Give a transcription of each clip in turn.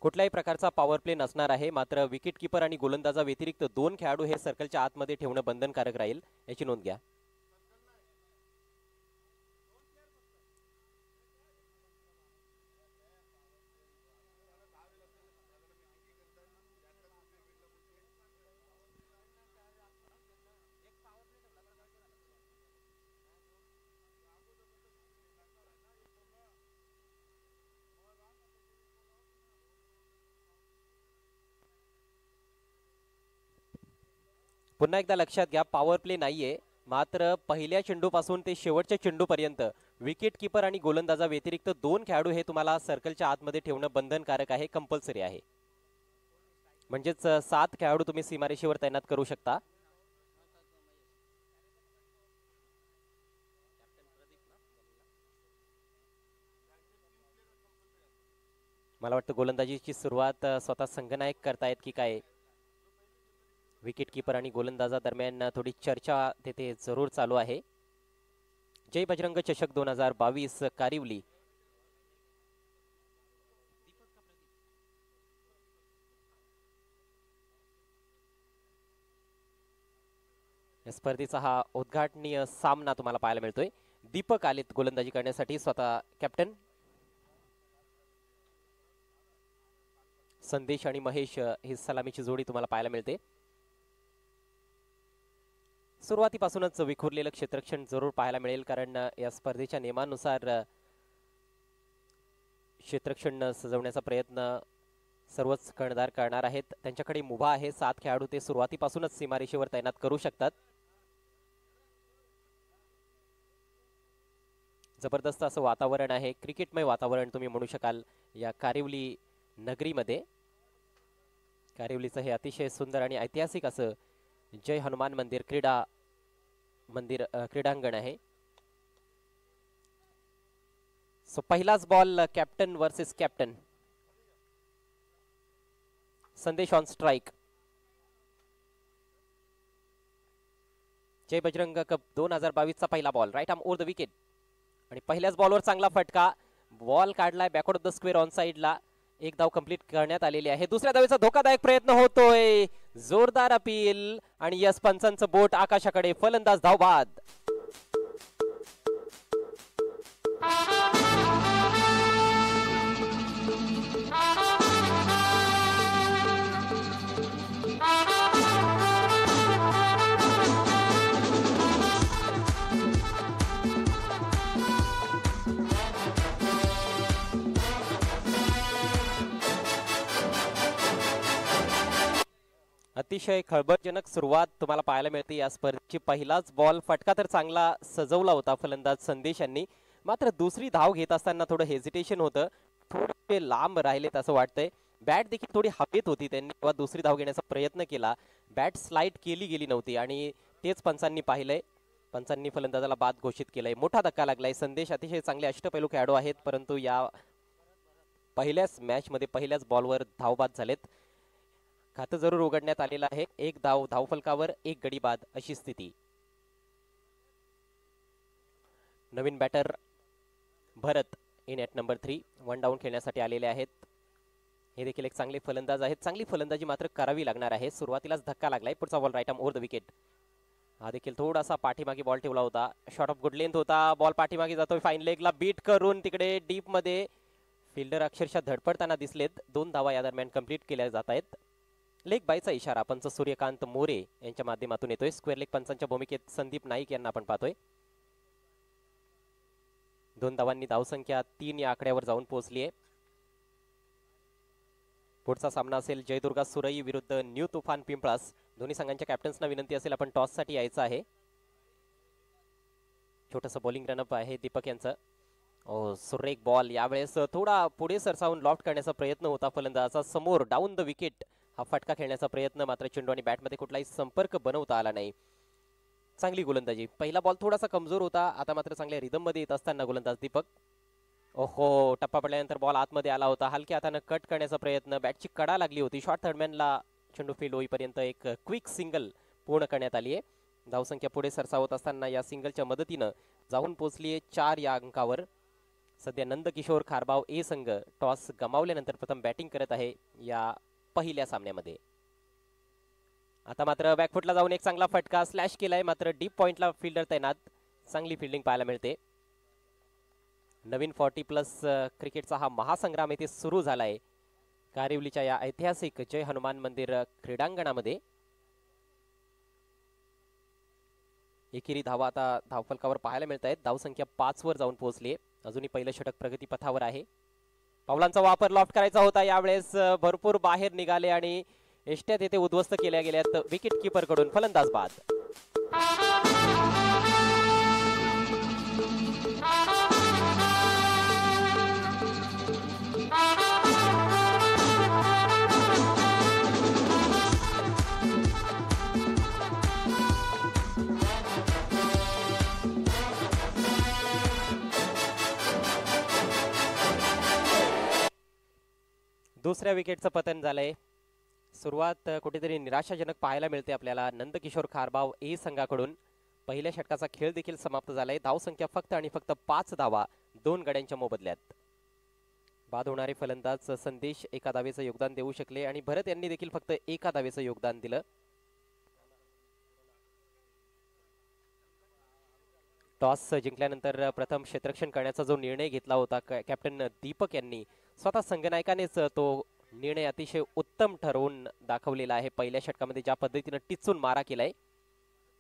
कुठल्याही प्रकारचा power play नसणार आहे, मात्र विकेट किपर आणि गोलंदाजा व्यतिरिक्त 2 खेळाडू हे सर्कलच्या आतमध्ये ठेवणं बंधनकारक राहील, याची नोंद घ्या. पुन्हा एकदा लक्षात घ्या, पॉवर प्ले नाहीये, मात्र पहिल्या चेंडूपासून ते शेवटच्या चेंडूपर्यंत विकेट किपर आणि गोलंदाजा व्यतिरिक्त 2 खेळाडू हे तुम्हाला सर्कलच्या आतमध्ये ठेवणं बंधनकारक आहे, कंपल्सरी आहे. म्हणजेच 7 खेळाडू तुम्ही सीमारेषेवर तैनात करू शकता. मला वाटतं गोलंदाजीची सुरुवात स्वतः संघनायक करतायत की काय. विकेट किपर आणि गोलंदाजा दरम्यान थोडी चर्चा तेथे जरूर चालू आहे. जय बजरंग चषक 2022 कारिवली. या स्पर्धेचा हा उद्घाटनीय सामना तुम्हाला पाहायला मिळतोय. दीपक आलेत गोलंदाजी करण्यासाठी, स्वतः कॅप्टन. संदेश आणि महेश ही सलामीची जोडी तुम्हाला पाहायला मिळते. सुरुवातीपासूनच विखुरलेलं क्षेत्ररक्षण जरूर पाहायला मिळेल, कारण या स्पर्धेच्या नियमानुसार क्षेत्ररक्षण सजवण्याचा प्रयत्न सर्वच कर्णधार करणार आहेत. त्यांच्याकडे मुभा आहे, 7 खेळाडू ते सुरुवातीपासूनच सीमारेषेवर तैनात करू शकतात. जबरदस्त असं वातावरण आहे, क्रिकेटमय वातावरण तुम्ही म्हणू शकाल या कारिवली नगरीमध्ये. कारिवलीचं हे अतिशय सुंदर आणि ऐतिहासिक असं जय हनुमान मंदिर क्रीडांगण आहे. सो पहिलाच ball, captain versus captain. Sandesh on strike. Jay Bajrang cup 2022 चा पहिला ball, right arm over the wicket, आणि पहिल्याच बॉलवर चांगला फटका. बॉल काढलाय backward of the square on साइडला. एक धाव कंप्लीट करण्यात आलेली आहे. दुसऱ्या धावेचा धोकादायक प्रयत्न होतोय, जोरदार अपील, आणि यस पंचांचं बोट आकाशाकडे, फलंदाज धावबाद. अतिशय खळबळजनक सुरुवात तुम्हाला पाहायला मिळते या स्पर्धेची. पहिलाच बॉल, फटका तर चांगला सजवला होता फलंदाज संदेश यांनी, मात्र दुसरी धाव घेत असताना थोडं हेजिटेशन होतं, थोडे लांब राहिलेत असं वाटतंय. बॅट देखील थोडी हवेत होती, त्यांनी तेव्हा दुसरी धाव घेण्याचा प्रयत्न केला, बॅट स्लाइड केली गेली नव्हती, आणि तेच पंचांनी पाहिलंय. पंचांनी फलंदाजाला बाद घोषित केलंय. मोठा धक्का लागलाय. संदेश अतिशय चांगले अष्टपैलू खेळाडू आहेत, परंतु या पहिल्याच मॅचमध्ये पहिल्याच बॉलवर धावबाद झालेत. खातं जरूर उघडण्यात आलेलं आहे. एक धाव धावफलकावर, एक गडी बाद अशी स्थिती. नवीन batter Bharat in at number 3 1 down खेळण्यासाठी आलेले आहेत. हे देखील एक चांगले फलंदाज आहेत. चांगली फलंदाजी मात्र करावी लागणार आहे. सुरुवातीलाच धक्का लागलाय. पुढचा ball right arm over the wicket. हा देखील थोडासा पाठीमागे बॉल ठेवला होता. शॉट ऑफ गुड लेंथ होता. बॉल पाठीमागे जातोय, फाईन लेगला बीट करून तिकडे डीप मध्ये फिल्डर अक्षरशः धडपडताना दिसलेत. 2 धावा या दरम्यान कंप्लीट केल्या जात आहेत. लेग बायचा इशारा पंच सूर्यकांत मोरे यांच्या माध्यमातून येतोय. स्क्वेअर लेग पंचांच्या भूमिकेत संदीप नाईक यांना आपण पाहतोय. 2 धावांनी धावसंख्या 3 या आकड्यावर जाऊन पोहोचली आहे. पुढचा सामना असेल जयदुर्गा सुरई विरुद्ध न्यू तुफान पिंपळास. दोन्ही संघांच्या कॅप्टन्सना विनंती असेल आपण टॉस साठी यायचं आहे. छोटंसं बॉलिंग रनअप आहे दीपक यांचं. सुरेख बॉल, यावेळेस थोडा पुढे सरसावून लॉफ्ट करण्याचा प्रयत्न होता फलंदाजाचा. समोर डाऊन द विकेट हा फटका खेळण्याचा प्रयत्न, मात्र चेंडू आणि बॅटमध्ये कुठलाही संपर्क बनवता आला नाही. चांगली गोलंदाजी. पहिला बॉल थोडासा कमजोर होता, आता मात्र चांगल्या रिदम मध्ये येत असताना गोलंदाज दीपक. ओहो, टप्पा पडल्यानंतर बॉल आतमध्ये आला होता. हलक्या हाताने कट करण्याचा प्रयत्न, बॅटची कडा लागली होती. शॉर्ट थर्डमॅनला चेंडू फील्ड होईपर्यंत एक क्विक सिंगल पूर्ण करण्यात आली आहे. धावसंख्या पुढे सरसावत असताना या सिंगलच्या मदतीनं जाऊन पोहोचली आहे 4 या अंकावर. सध्या नंदकिशोर खारबाव ए संघ टॉस गमावल्यानंतर प्रथम बॅटिंग करत आहे या पहिल्या सामन्यामध्ये. आता मात्र बॅकफुटला जाऊन एक चांगला फटका स्लॅश केलाय, मात्र डीप पॉइंटला फिल्डर तैनात. चांगली फिल्डिंग पाहायला मिळते. नवीन 40+ क्रिकेटचा हा महासंग्राम येथे सुरू झालाय कारिवलीच्या या ऐतिहासिक जय हनुमान मंदिर क्रीडांगणामध्ये. एकेरी धावा आता धावफलकावर पाहायला मिळत आहेत. धावसंख्या 5 वर जाऊन पोहोचली. अजूनही पहिलं षटक प्रगतीपथावर आहे. पावलांचा वापर लॉफ्ट करायचा होता, यावेळेस भरपूर बाहेर निघाले आणि एष्ट्यात येथे उद्ध्वस्त केल्या गेल्यात विकेट किपर कडून. फलंदाज बाद. दुसऱ्या विकेटचं पतन झालंय. सुरुवात कुठेतरी निराशाजनक पाहायला मिळते आपल्याला नंदकिशोर खारबाव ए संघाकडून. पहिल्या षटकाचा खेळ देखील समाप्त झालाय. धावसंख्या फक्त आणि फक्त 5 धावा 2 गड्यांच्या मोबदल्यात. बाद होणारे फलंदाज संदेश एका धावेचं योगदान देऊ शकले आणि भरत यांनी देखील फक्त एका धावेचं योगदान दिलं. टॉस जिंकल्यानंतर प्रथम क्षेत्ररक्षण करण्याचा जो निर्णय घेतला होता कॅप्टन दीपक यांनी, स्वतः संघनायकानेच तो निर्णय अतिशय उत्तम ठरवून दाखवलेला आहे. पहिल्या षटकामध्ये ज्या पद्धतीने टिचून मारा केलाय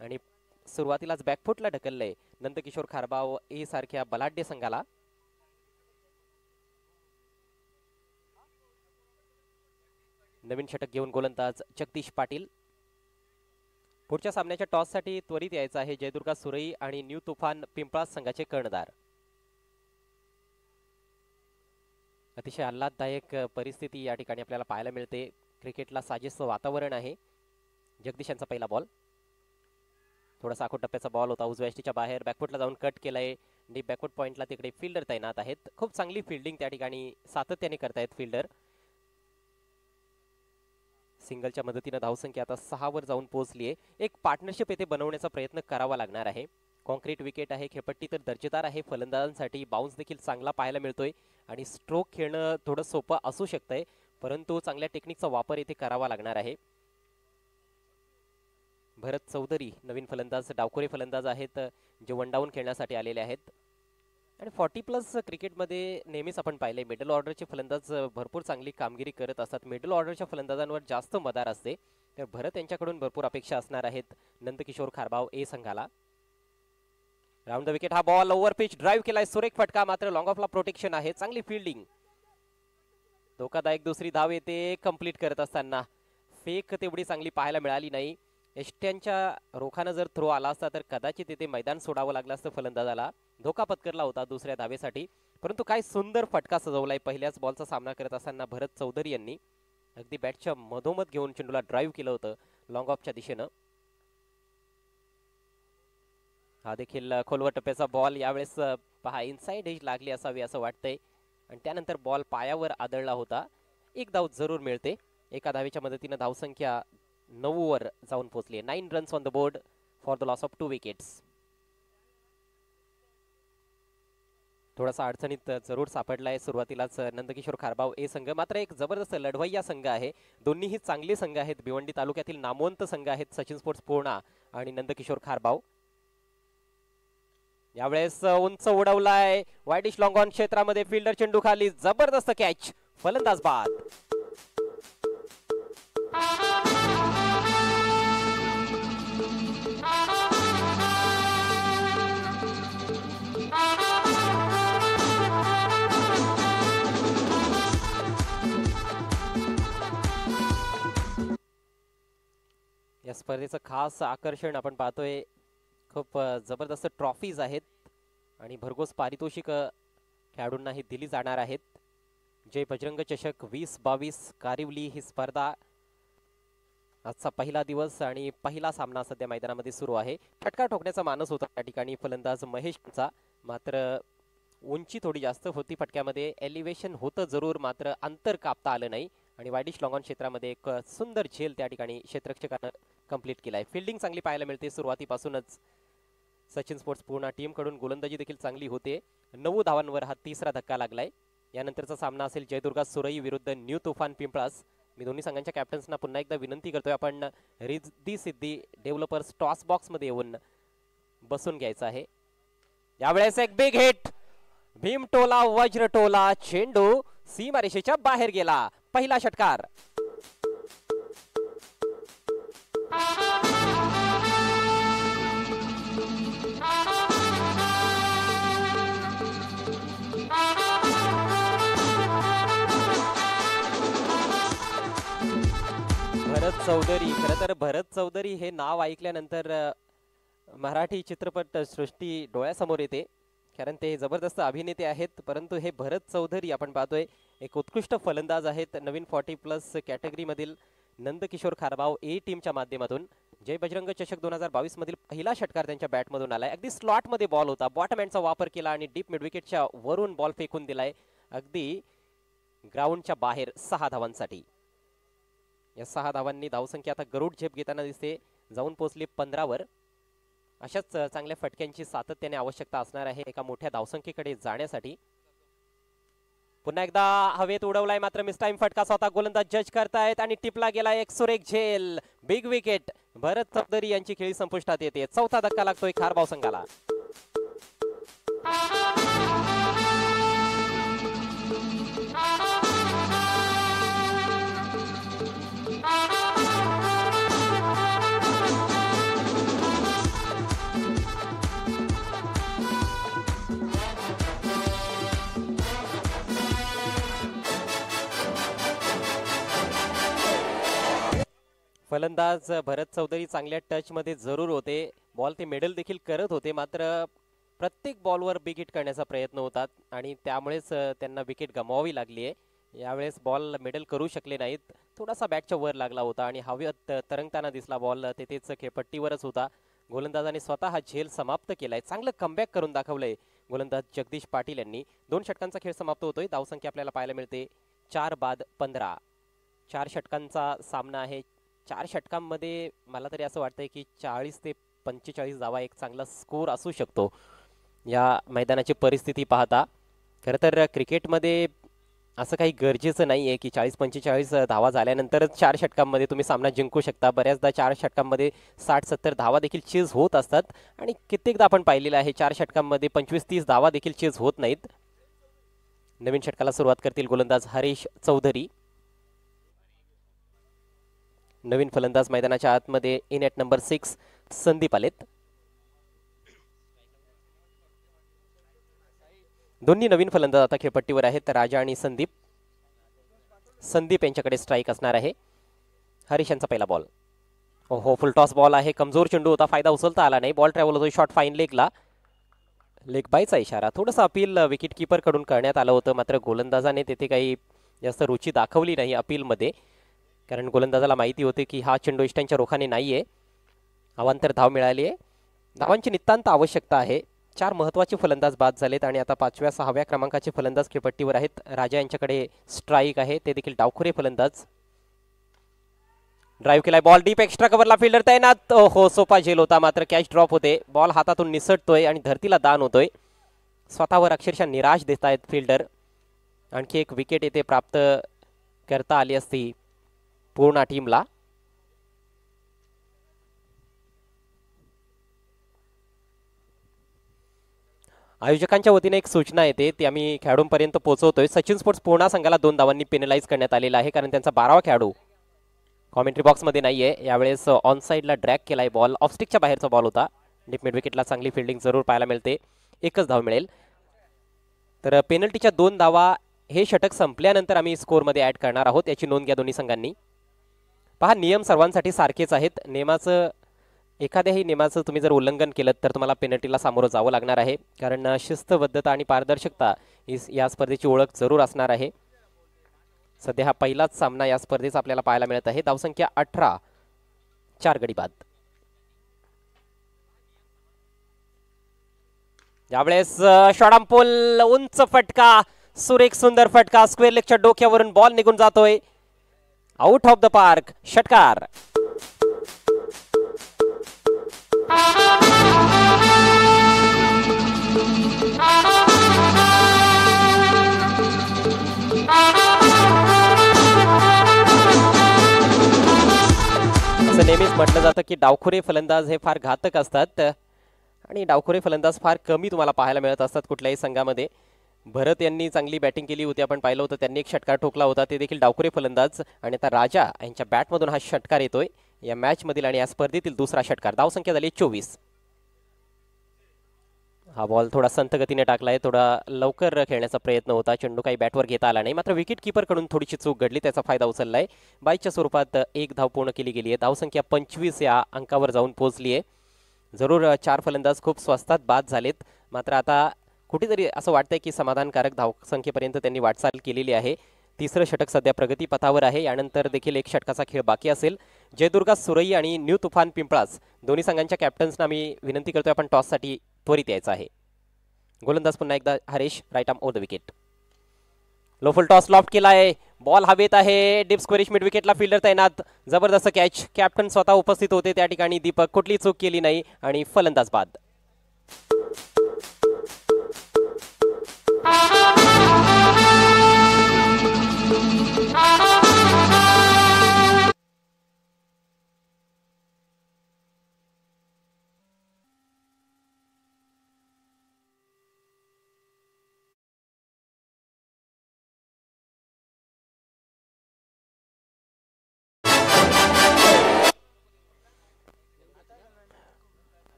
आणि सुरुवातीलाच बॅकफुटला ढकललंय नंदकिशोर खारबाव ए सारख्या बलाढ्य संघाला. नवीन षटक घेऊन गोलंदाज जगदीश पाटील. पुढच्या सामन्याच्या टॉससाठी त्वरित यायचं आहे जयदुर्गा सुरई आणि न्यू तुफान पिंपळास संघाचे कर्णधार. अतिशय आल्हाददायक परिस्थिती या ठिकाणी आपल्याला पाहायला मिळते. क्रिकेटला साजेसं वातावरण आहे. जगदीश यांचा पहिला बॉल थोडासा आखूड टप्प्याचा बॉल होता. उजव्या यष्टीच्या बाहेर बॅकफुटला जाऊन कट केलाय. डीप बॅकफुट पॉइंटला तिकडे फिल्डर तैनात आहेत. खूप चांगली फिल्डिंग त्या ठिकाणी सातत्याने करतायत फिल्डर. सिंगलच्या मदतीने धावसंख्या आता 6 वर जाऊन पोहोचली आहे. एक पार्टनरशिप येथे बनवण्याचा प्रयत्न करावा लागणार आहे. कॉन्क्रीट विकेट आहे. खेळपट्टी तर दर्जेदार आहे. फलंदाजांसाठी बाउन्स देखील चांगला पाहायला मिळतोय आणि स्ट्रोक खेळणं थोडं सोपं असू शकतंय, परंतु चांगल्या टेक्निकचा वापर येथे करावा लागणार आहे. भरत चौधरी नवीन फलंदाज, डावखोरे फलंदाज आहेत जे वनडाऊन खेळण्यासाठी आलेले आहेत. आणि 40+ क्रिकेटमध्ये नेहमीच आपण पाहिले मिडल ऑर्डरचे फलंदाज भरपूर चांगली कामगिरी करत असतात. मिडल ऑर्डरच्या फलंदाजांवर जास्त मदार असते, तर भरत यांच्याकडून भरपूर अपेक्षा असणार आहेत नंदकिशोर खारबाव ए संघाला. राऊंड द विकेट हा बॉल ओव्हर पिच ड्राईव्ह केलाय. सुरेख फटका, मात्र लॉंग ऑफला प्रोटेक्शन आहे. चांगली फिल्डिंग. धोकादायक दुसरी धाव येते कंप्लीट करत असताना. फेक तेवढी चांगली पाहायला मिळाली नाही. एष्ट्यांच्या रोखानं जर थ्रो आला असता तर कदाचित तिथे मैदान सोडावं लागलं असतं फलंदाजाला. धोका पत्करला होता दुसऱ्या धावेसाठी, परंतु काय सुंदर फटका सजवलाय पहिल्याच बॉलचा सामना करत असताना भरत चौधरी यांनी. अगदी बॅटच्या मधोमध घेऊन चेंडूला ड्राईव्ह केलं होतं लॉंग ऑफच्या दिशेनं. हा देखील खोलवर टप्प्याचा बॉल. यावेळेस पहा इनसाइड एज लागली असावी असं वाटतंय आणि त्यानंतर बॉल पायावर आदळला होता. एक धाव जरूर मिळते. एका धावेच्या मदतीनं धावसंख्या 9 वर जाऊन पोहोचली. 9 runs on the board for the loss of 2 wickets. थोडासा अडचणीत जरूर सापडलाय सुरुवातीलाच नंदकिशोर खारबाव ए संघ. मात्र एक जबरदस्त लढवय्या संघ आहे. दोन्हीही चांगले संघ आहेत. भिवंडी तालुक्यातील नामवंत संघ आहेत सचिन स्पोर्ट्स पूर्णा आणि नंदकिशोर खारबाव. यावेळेस उंच उडवलाय वाईडिश लॉंग ऑन क्षेत्रामध्ये. फिल्डर चेंडू खाली. जबरदस्त कॅच. फलंदाज बाद. या स्पर्धेचं खास आकर्षण आपण पाहतोय. खूप जबरदस्त ट्रॉफीज आहेत आणि भरघोस पारितोषिक खेळाडूंनाही दिली जाणार आहेत. जय बजरंग चषक 2022 कारिवली ही स्पर्धा आजचा पहिला दिवस आणि पहिला सामना सध्या मैदानामध्ये सुरू आहे. फटका ठोकण्याचा मानस होता त्या ठिकाणी फलंदाज महेशचा, मात्र उंची थोडी जास्त होती फटक्यामध्ये. एलिव्हेशन होतं जरूर, मात्र अंतर कापता आलं नाही आणि वाईडिश लॉंग ऑन क्षेत्रामध्ये एक सुंदर झेल त्या ठिकाणी क्षेत्ररक्षकानं कंप्लीट केलाय. फिल्डिंग चांगली पाहायला मिळते सुरुवातीपासूनच. सचिन स्पोर्ट्स पूर्ण टीम कडून गोलंदाजी देखील चांगली होते. 9 धावांवर हा तिसरा धक्का लागलाय. यानंतरचा सामना असेल जयदुर्गा सुरई विरुद्ध न्यू तुफान पिंपळास. मी दोन्ही संघांच्या कॅप्टन्सना पुन्हा एकदा विनंती करतोय, आपण Riddhi Siddhi developers toss box मध्ये येऊन बसून घ्यायचं आहे. यावेळेस एक बिग हिट, भीमटोला वज्रटोला, चेंडू सीमारेषेच्या बाहेर गेला. पहिला षटकार. भरत चौधरी, खरं तर भरत चौधरी हे नाव ऐकल्यानंतर मराठी चित्रपट सृष्टी डोळ्यासमोर येते, कारण ते जबरदस्त अभिनेते आहेत. परंतु हे भरत चौधरी आपण पाहतोय एक उत्कृष्ट फलंदाज आहेत. नवीन 40+ कॅटेगरीमधील नंदकिशोर खारबाव ए टीमच्या माध्यमातून जय बजरंग चषक 2022 मधील पहिला षटकार त्यांच्या बॅटमधून आलाय. अगदी स्लॉट मध्ये बॉल होता, बॉटम हँडचा वापर केला आणि डीप मिड विकेटच्या वरून बॉल फेकून दिलाय अगदी ग्राउंडच्या बाहेर 6 धावांसाठी. या 6 धावांनी धावसंख्या आता गरुड झेप घेताना दिसते, जाऊन पोहोचली 15 वर. अशाच चांगल्या फटक्यांची सातत्याने आवश्यकता असणार आहे एका मोठ्या धावसंख्येकडे जाण्यासाठी. पुन्हा एकदा हवेत उडवलाय, मात्र मिस टाइम फटका स्वतः गोलंदाज जज करतायत आणि टिपला गेला एक सुरेख झेल. Big wicket. भरत चौधरी यांची खेळी संपुष्टात येते. चौथा धक्का लागतोय खारबाव संघाला. फलंदाज भरत चौधरी चांगल्या टच मध्ये जरूर होते, बॉल ते मेडल देखील करत होते, मात्र प्रत्येक बॉलवर बिग हिट करण्याचा प्रयत्न होतात आणि त्यामुळेच त्यांना विकेट गमवावी लागली आहे. यावेळेस बॉल मेडल करू शकले नाहीत, थोडासा बॅटच्या वर लागला होता आणि हवेत तरंगताना दिसला बॉल, तेथेच खेळपट्टीवरच होता. गोलंदाजाने स्वतः हा झेल समाप्त केलाय. चांगलं कमबॅक करून दाखवलंय गोलंदाज जगदीश पाटील यांनी. 2 षटकांचा खेळ समाप्त होतोय. धावसंख्या आपल्याला पाहायला मिळते 4 बाद 15. 4 षटकांचा सामना आहे. 4 षटकांमध्ये मला तरी असं वाटतंय की 40 ते 45 धावा एक चांगला स्कोर असू शकतो या मैदानाची परिस्थिती पाहता. खरं तर क्रिकेटमध्ये असं काही गरजेचं नाही आहे की 40-45 धावा झाल्यानंतरच 4 षटकांमध्ये तुम्ही सामना जिंकू शकता. बऱ्याचदा 4 षटकांमध्ये 60-70 धावा देखील चेज होत असतात आणि कित्येकदा आपण पाहिलेलं आहे 4 षटकांमध्ये 25-30 धावा देखील चेज होत नाहीत. नवीन षटकाला सुरुवात करतील गोलंदाज हरीश चौधरी. नवीन फलंदाज मैदानाच्या आतमध्ये इन ॲट नंबर 6 संदीप आलेत. दोन्ही नवीन फलंदाज आता खेळपट्टीवर आहेत, राजा आणि संदीप. संदीप यांच्याकडे स्ट्राईक असणार आहे. हरीश यांचा पहिला बॉल. हो, फुल टॉस बॉल आहे, कमजोर चेंडू होता, फायदा उचलता आला नाही. बॉल ट्रॅव्हल होतोय शॉर्ट फाईन लेगला. लेग बायचा इशारा. थोडंसं अपील विकेट किपर कडून करण्यात आलं होतं, मात्र गोलंदाजाने तेथे काही जास्त रुची दाखवली नाही अपीलमध्ये, कारण गोलंदाजाला माहिती होते की हा चेंडू इष्टांच्या रोखाने नाहीये. अवांतर धाव मिळाली आहे. धावांची नितांत आवश्यकता आहे. 4 महत्त्वाचे फलंदाज बाद झालेत आणि आता 5व्या 6व्या क्रमांकाचे फलंदाज खेळपट्टीवर आहेत. राजा यांच्याकडे स्ट्राईक आहे, ते देखील डावखुरे फलंदाज. ड्राईव्ह केलाय, बॉल डीप एक्स्ट्रा कव्हरला, फिल्डर तैनात. हो, सोपा झेल होता, मात्र कॅच ड्रॉप होते. बॉल हातातून निसटतोय आणि धरतीला दान होतोय. स्वतःवर अक्षरशः निराश देत आहेत फिल्डर. आणखी एक विकेट येथे प्राप्त करता आली असती पूर्ण टीमला. आयोजकांच्या वतीने एक सूचना येते, ती आम्ही खेळाडूंपर्यंत पोहोचवतोय. सचिन स्पोर्ट्स पूर्णा संघाला 2 धावांनी पेनलाइज करण्यात आलेला आहे, कारण त्यांचा 12वा खेळाडू कॉमेंट्री बॉक्समध्ये नाहीये. यावेळेस ऑन साईडला ड्रॅग केलाय बॉल, ऑफस्टिकच्या बाहेरचा बॉल होता. डीप मिड विकेटला चांगली फिल्डिंग जरूर पाहायला मिळते. एकच धाव मिळेल. तर पेनल्टीच्या 2 धावा हे षटक संपल्यानंतर आम्ही स्कोअरमध्ये ऍड करणार आहोत, याची नोंद घ्या दोन्ही संघांनी. पहा, नियम सर्वांसाठी सारखेच आहेत. एखाद्याही नियमाचं तुम्ही जर उल्लंघन केलं तर तुम्हाला पेनल्टीला सामोरं जावं लागणार आहे, कारण शिस्तबद्धता आणि पारदर्शकता या स्पर्धेची ओळख जरूर असणार आहे. सध्या हा पहिलाच सामना या स्पर्धेचा आपल्याला पाहायला मिळत आहे. धावसंख्या 18, 4 गडी बाद. यावेळेस शॉर्टआर्म उंच फटका, सुरेख सुंदर फटका, स्क्वेअर लेगच्या डोक्यावरून बॉल निघून जातोय. Out of the park. षटकार. म्हटलं जातं की डावखुरे फलंदाज हे फार घातक असतात आणि डावखुरे फलंदाज फार कमी तुम्हाला पाहायला मिळत असतात कुठल्याही संघामध्ये. भरत यांनी चांगली बॅटिंग केली होती, आपण पाहिलं होतं, त्यांनी एक षटकार ठोकला होता, ते देखील डावखुरे फलंदाज. आणि आता राजा यांच्या बॅटमधून हा षटकार येतोय या मॅच मधील आणि या स्पर्धेतील दुसरा षटकार. धावसंख्या झाली 24. हा बॉल थोडा संथ गतीने टाकलाय, थोडा लवकर खेळण्याचा प्रयत्न होता, चेंडू काही बॅटवर घेता आला नाही, मात्र विकेट कीपरकडून थोडीशी चूक घडली, त्याचा फायदा उचललाय. 22च्या स्वरूपात एक धाव पूर्ण केली गेली आहे. धावसंख्या 25 या अंकावर जाऊन पोहोचली आहे. जरूर 4 फलंदाज खूप स्वस्तात बाद झालेत, मात्र आता कुठेतरी असं वाटतंय की समाधानकारक धावसंख्येपर्यंत त्यांनी वाटचाल केलेली आहे. तिसरं षटक सध्या प्रगतीपथावर आहे, यानंतर देखील एक षटकाचा खेळ बाकी असेल. जयदुर्गा सुरई आणि न्यू तुफान पिंपळास दोन्ही संघांच्या कॅप्टन्सना मी विनंती करतोय, आपण टॉससाठी त्वरित यायचं आहे. गोलंदाज पुन्हा एकदा Haresh, right arm over the wicket. लोफुल टॉस लॉफ्ट केला आहे, बॉल हवेत आहे, डीप स्क्वेरिश मिड विकेटला फिल्डर तैनात, जबरदस्त कॅच, कॅप्टन स्वतः उपस्थित होते त्या ठिकाणी, दीपक कुठली चूक केली नाही आणि फलंदाज बाद.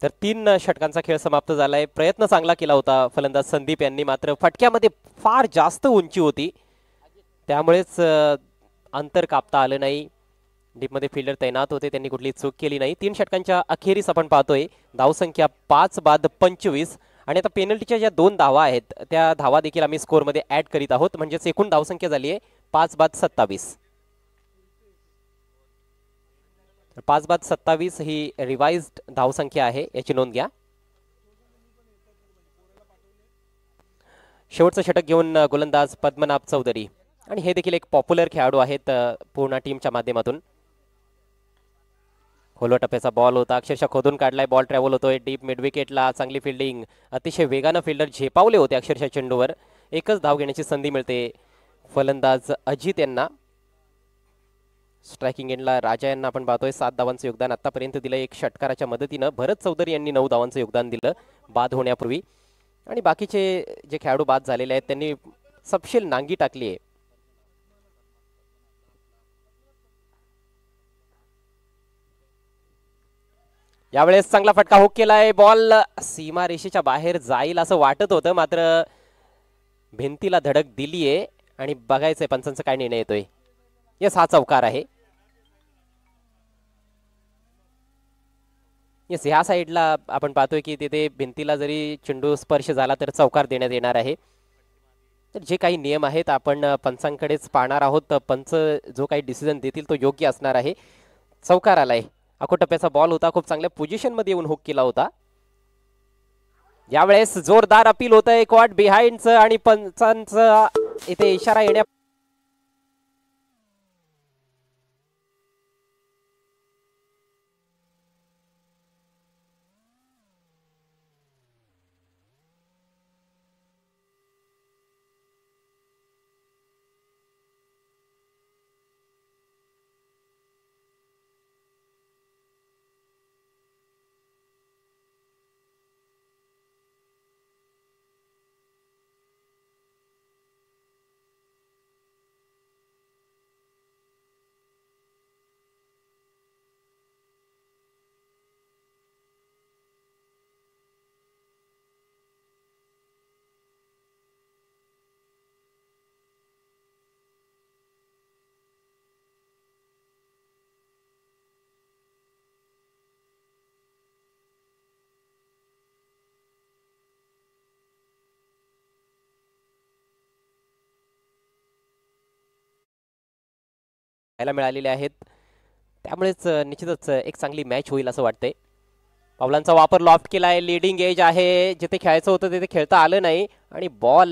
तर 3 षटकांचा खेळ समाप्त झालाय. प्रयत्न चांगला केला होता फलंदाज संदीप यांनी, मात्र फटक्यामध्ये फार जास्त उंची होती, त्यामुळेच अंतर कापता आलं नाही. डीपमध्ये फिल्डर तैनात होते, त्यांनी कुठली चूक केली नाही. 3 षटकांच्या अखेरीस आपण पाहतोय धावसंख्या 5 बाद 25 आणि आता पेनल्टीच्या ज्या 2 धावा आहेत त्या धावा देखील आम्ही स्कोअरमध्ये ऍड करीत आहोत, म्हणजेच एकूण धावसंख्या झाली आहे 5 बाद 27. 5 बाद 27 ही रिवाइज्ड धावसंख्या आहे, याची नोंद घ्या. शेवटचं षटक घेऊन गोलंदाज पद्मनाभ चौधरी, आणि हे देखील एक पॉप्युलर खेळाडू आहेत पूर्ण टीमच्या माध्यमातून. खोलवा टप्प्याचा बॉल होता, अक्षरशः खोदून काढलाय, बॉल ट्रॅव्हल होतोय डीप मिड विकेटला, चांगली फिल्डिंग, अतिशय वेगानं फिल्डर झेपावले होते अक्षरशः चेंडूवर. एकच धाव घेण्याची संधी मिळते फलंदाज अजित यांना. स्ट्रायकिंग एंडला राजा यांना आपण पाहतोय 7 धावांचं योगदान आतापर्यंत दिलं एक षटकाराच्या मदतीनं. भरत चौधरी यांनी 9 धावांचं योगदान दिलं बाद होण्यापूर्वी, आणि बाकीचे जे खेळाडू बाद झालेले आहेत त्यांनी सपशेल नांगी टाकली आहे. यावेळेस चांगला फटका हुक केलाय, बॉल सीमा रेषेच्या बाहेर जाईल असं वाटत होतं, मात्र भिंतीला धडक दिलीये आणि बघायचंय पंचांचा काय निर्णय येतोय. यस, हा चौकार आहे. यस, ह्या साईडला आपण पाहतोय की तिथे भिंतीला जरी चेंडू स्पर्श झाला तर चौकार देण्यात येणार आहे. तर जे काही नियम आहेत आपण पंचांकडेच पाहणार आहोत, पंच जो काही डिसिजन देतील तो योग्य असणार आहे. चौकार आलाय, आखो टप्प्याचा बॉल होता, खूप चांगल्या पोझिशन मध्ये येऊन हुक केला होता. यावेळेस जोरदार अपील होत आहे क्वाड बिहाइंडचं, आणि पंचांचा इथे इशारा येण्या मिळालेले आहेत, त्यामुळेच निश्चितच एक चांगली मॅच होईल असं वाटतंय. पावलांचा वापर लॉफ्ट केलाय, लीडिंग एज आहे, जिथे खेळायचं होतं तिथे खेळता आलं नाही आणि बॉल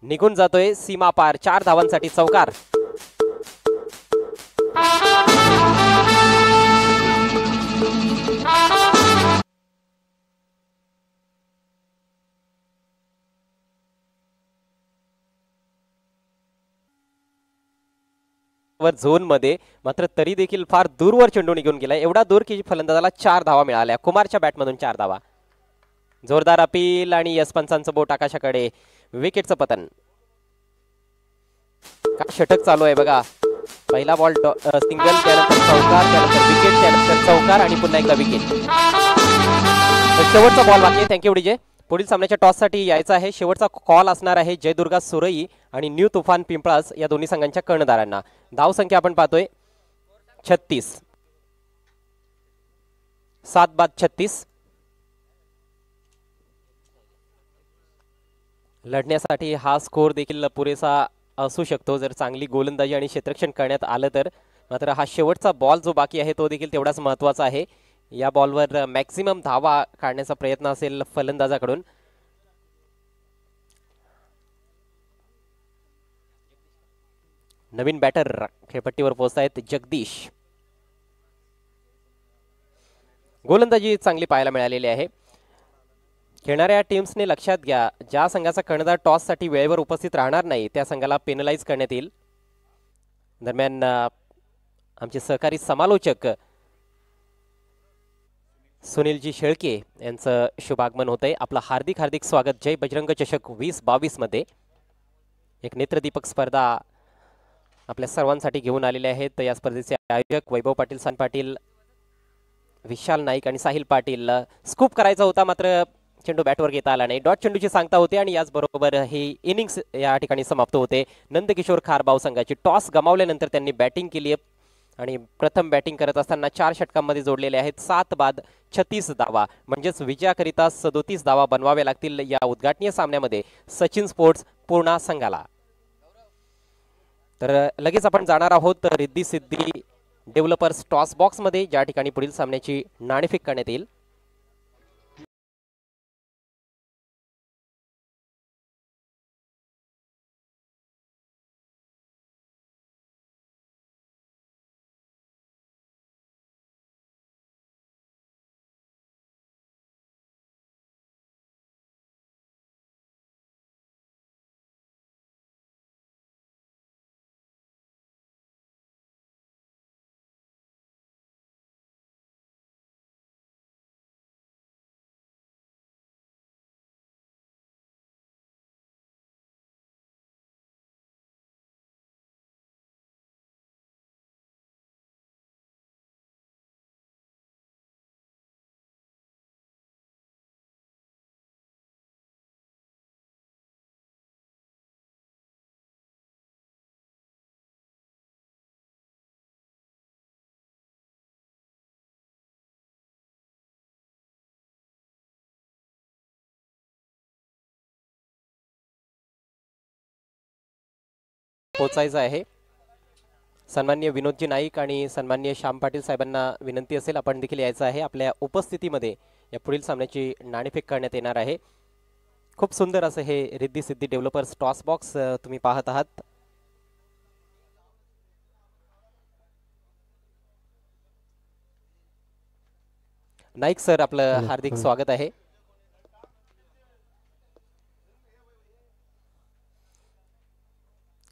निघून जातोय सीमा पार. 4 धावांसाठी चौकार. वर झोन मध्ये, मात्र तरी देखील फार दूरवर चेंडू निघून गेला, एवढा दूर की फलंदाजाला 4 धावा मिळाल्या. कुमारच्या बॅटमधून 4 धावा. जोरदार अपील आणि यस पंचांचं बोट आकाशाकडे. विकेटचं पतन. काय षटक चालू आहे बघा. पहिला बॉल सिंगल, त्यानंतर चौकार, त्यानंतर विकेट, त्यानंतर चौकार आणि पुन्हा एकदा विकेट. शेवटचा बॉल बाकी आहे. Thank you DJ. पुढील सामन्याच्या टॉससाठी यायचा आहे. शेवटचा कॉल असणार आहे जयदुर्गा सुरई आणि न्यू तुफान पिंपळास या दोन्ही संघांच्या कर्णधारांना. धावसंख्या आपण पाहतोय 36. 7 बाद 36. लढण्यासाठी हा स्कोर देखील पुरेसा असू शकतो जर चांगली गोलंदाजी आणि क्षेत्ररक्षण करण्यात आलं तर. मात्र हा शेवटचा बॉल जो बाकी आहे तो देखील तेवढाच महत्त्वाचा आहे. या बॉलवर मॅक्सिमम धावा काढण्याचा प्रयत्न असेल फलंदाजाकडून. नवीन बॅटर खेळपट्टीवर पोहोचतायत जगदीश. गोलंदाजी चांगली पाहायला मिळालेली आहे. खेळणाऱ्या टीम्सने लक्षात घ्या, ज्या संघाचा कर्णधार टॉससाठी वेळेवर उपस्थित राहणार नाही त्या संघाला पेनलाइज करण्यात येईल. दरम्यान आमचे सहकारी समालोचक सुनीलजी शेळके यांचं शुभागमन होतंय. आपलं हार्दिक हार्दिक स्वागत जय बजरंग चषक 2022 मध्ये. एक नेत्रदीपक स्पर्धा आपल्या सर्वांसाठी घेऊन आलेले आहेत. या स्पर्धेचे आयोजक वैभव पाटील, सान पाटील, विशाल नाईक आणि साहिल पाटील. स्कूप करायचा होता मात्र चेंडू बॅटवर घेता आला नाही. डॉट चेंडूची सांगता होते आणि याचबरोबर ही इनिंग्स या ठिकाणी समाप्त होते. नंदकिशोर खारबाव संघाची टॉस गमावल्यानंतर त्यांनी बॅटिंग केली आणि प्रथम बॅटिंग करत असताना 4 षटकांमध्ये जोडलेले आहेत. 7 बाद 36 धावा म्हणजेच विजयाकरिता 37 धावा बनवाव्या लागतील या उद्घाटनीय सामन्यामध्ये सचिन स्पोर्ट्स पूर्णा संघाला. तर लगेच आपण जाणार आहोत Riddhi Siddhi developers toss box मध्ये, ज्या ठिकाणी पुढील सामन्याची नाणेफेक करण्यात येईल. पोचायचं आहे. सन्माननीय विनोदजी नाईक आणि सन्माननीय श्याम पाटील साहेबांना विनंती असेल आपण देखील यायचं आहे. आपल्या उपस्थितीमध्ये या पुढील सामन्याची नाणेफेक करण्यात येणार आहे. खूप सुंदर असं हे Riddhi Siddhi developers toss box तुम्ही पाहत आहात. नाईक सर आपलं हार्दिक स्वागत आहे.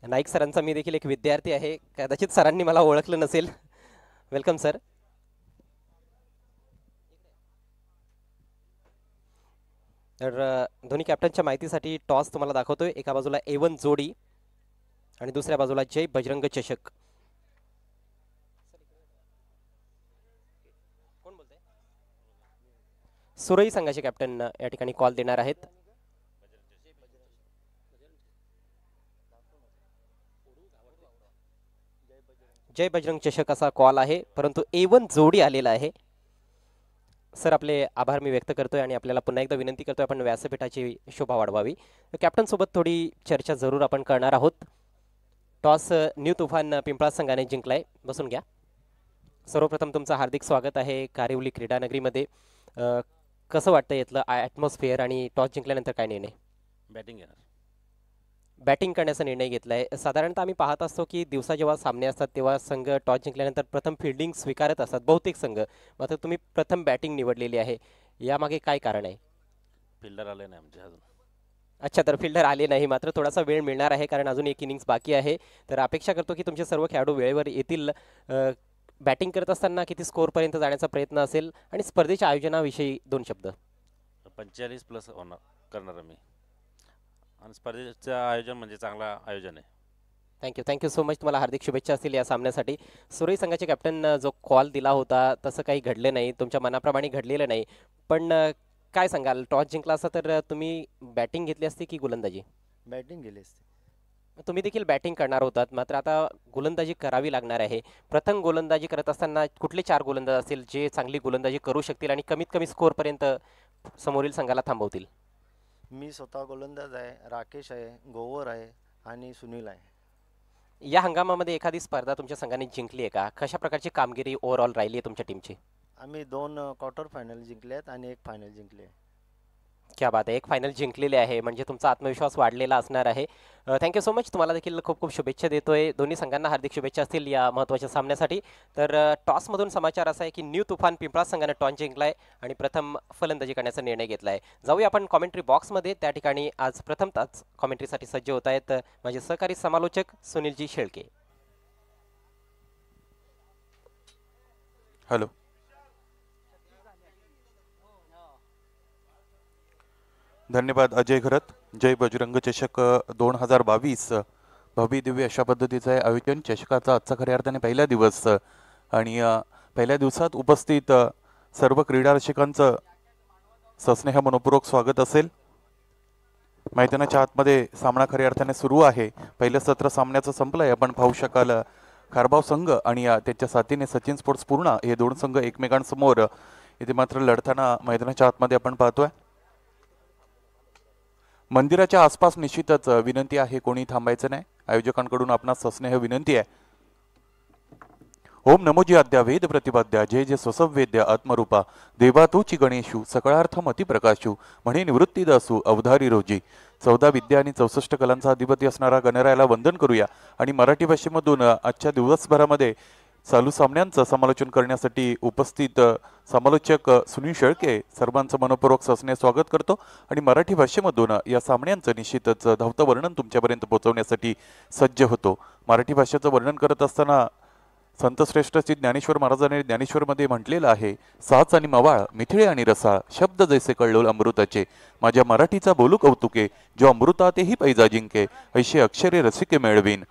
नाईक सरांचा मी देखील एक विद्यार्थी आहे, कदाचित सरांनी मला ओळखलं नसेल. Welcome sir. तर दोन्ही कॅप्टनच्या माहितीसाठी टॉस तुम्हाला दाखवतोय. एका बाजूला A1 जोडी आणि दुसऱ्या बाजूला जय बजरंग चषक. सुरई संघाचे कॅप्टन या ठिकाणी कॉल देणार आहेत. जय बजरंग चषक असा कॉल आहे, परंतु A1 जोडी आलेला आहे. सर आपले आभार मी व्यक्त करतोय आणि आपल्याला पुन्हा एकदा विनंती करतोय आपण व्यासपीठाची शोभा वाढवावी. कॅप्टन सोबत थोडी चर्चा जरूर आपण करणार आहोत. टॉस न्यू तुफान पिंपळा संघाने जिंकलाय. बसून घ्या. सर्वप्रथम तुमचं हार्दिक स्वागत आहे कारिवली क्रीडा नगरीमध्ये. कसं वाटतं इथलं ॲटमॉस्फिअर आणि टॉस जिंकल्यानंतर काय निर्णय? बॅटिंग करण्याचा निर्णय घेतलाय. साधारणतः आम्ही पाहत असतो की दिवसा जेव्हा सामने असतात तेव्हा संघ टॉस जिंकल्यानंतर प्रथम फिल्डिंग स्वीकारत असतात बहुतेक संघ, मात्र तुम्ही प्रथम बॅटिंग निवडलेली आहे, यामागे काय कारण आहे? फिल्डर आले नाही आमचे अजून. अच्छा, तर फिल्डर आले नाही, मात्र थोडासा वेळ मिळणार आहे कारण अजून एक इनिंग्स बाकी आहे. तर अपेक्षा करतो की तुमचे सर्व खेळाडू वेळेवर येतील. बॅटिंग करत असताना किती स्कोअरपर्यंत जाण्याचा प्रयत्न असेल आणि स्पर्धेच्या आयोजनाविषयी 2 शब्द. 45 प्लस होणार करणार मी, आणि स्पर्धेचं आयोजन म्हणजे चांगला आयोजन आहे. Thank you so much. तुम्हाला हार्दिक शुभेच्छा असतील या सामन्यासाठी. सुरई संघाचे कॅप्टन जो कॉल दिला होता तसं काही घडलं नाही, तुमच्या मनाप्रमाणे घडलेलं नाही. पण काय सांगाल, टॉस जिंकला असता तर तुम्ही बॅटिंग घेतली असती की गोलंदाजी? बॅटिंग गेली असते. तुम्ही देखील बॅटिंग करणार होतात, मात्र आता गोलंदाजी करावी लागणार आहे. प्रथम गोलंदाजी करत असताना कुठले 4 गोलंदाज असतील जे चांगली गोलंदाजी करू शकतील आणि कमीत कमी स्कोअरपर्यंत समोरील संघाला थांबवतील? मी स्वतः गोलंदाज आहे, राकेश आहे, गोवर आहे आणि सुनील आहे. या हंगामामध्ये एखादी स्पर्धा तुमच्या संघाने जिंकली आहे का? कशा प्रकारची कामगिरी ओव्हरऑल राहिली आहे तुमच्या टीमची? आम्ही 2 क्वार्टर फायनल जिंकले आहेत आणि 1 फायनल जिंकली आहे. क्या बात आहे! एक फायनल जिंकलेले आहे, म्हणजे तुमचा आत्मविश्वास वाढलेला असणार आहे. Thank you so much. तुम्हाला देखील खूप खूप शुभेच्छा देतोय. दोन्ही संघांना हार्दिक शुभेच्छा असतील या महत्त्वाच्या सामन्यासाठी. तर टॉसमधून समाचार असा आहे की न्यू तुफान पिंपळा संघाने टॉस जिंकलाय आणि प्रथम फलंदाजी करण्याचा निर्णय घेतलाय. जाऊया आपण कॉमेंट्री बॉक्समध्ये. त्या ठिकाणी आज प्रथमतःच कॉमेंट्रीसाठी सज्ज होत आहेत माझे सहकारी समालोचक सुनीलजी शेळके. हॅलो. धन्यवाद अजय घरत. जय बजरंग चषक 2022 भव्य दिव्य अशा पद्धतीचं आहे आयोजन. चषकाचा आजचा खऱ्या अर्थाने पहिला दिवस आणि पहिल्या दिवसात उपस्थित सर्व क्रीडा रसिकांचं सस्नेह मनपूर्वक स्वागत असेल. मैदानाच्या आतमध्ये सामना खऱ्या अर्थाने सुरू आहे. पहिलं सत्र सामन्याचं संपलंय. आपण पाहू शकाल खारबाव संघ आणि त्याच्या साथीने सचिन स्पोर्ट्स पूर्णा हे 2 संघ एकमेकांसमोर इथे मात्र लढताना मैदानाच्या आतमध्ये आपण पाहतोय. मंदिराच्या आसपास निश्चितच विनंती आहे, कोणी थांबायचं नाही. आयोजकांकडून आपणास सस्नेह विनंती आहे. ओम नमोजी आद्या वेद प्रतिपाद्या जय जय स्वसंवेद्य आत्मरूपा देवा तूची गणेशू सकळार्थ मती प्रकाशू म्हणे निवृत्ती दासू अवधारी रोजी. 14 विद्या आणि 64 कलांचा अधिपती असणारा गणरायाला वंदन करूया आणि मराठी भाषेमधून आजच्या दिवसभरामध्ये चालू सामन्यांचं समालोचन करण्यासाठी उपस्थित समालोचक सुनील शेळके सर्वांचं मनपूर्वक सस्नेह स्वागत करतो आणि मराठी भाषेमधून या सामन्यांचं निश्चितच धावतं वर्णन तुमच्यापर्यंत पोहोचवण्यासाठी सज्ज होतो. मराठी भाषेचं वर्णन करत असताना संतश्रेष्ठ श्री ज्ञानेश्वर महाराजांनी ज्ञानेश्वरमध्ये म्हटलेलं आहे, साच आणि मवाळ मिथिळे आणि रसाळ शब्द जैसे कळलोल अमृताचे माझ्या मराठीचा बोलू कौतुके जो अमृतातेही पैजा जिंके ऐशे अक्षरे रसिके मिळवीन.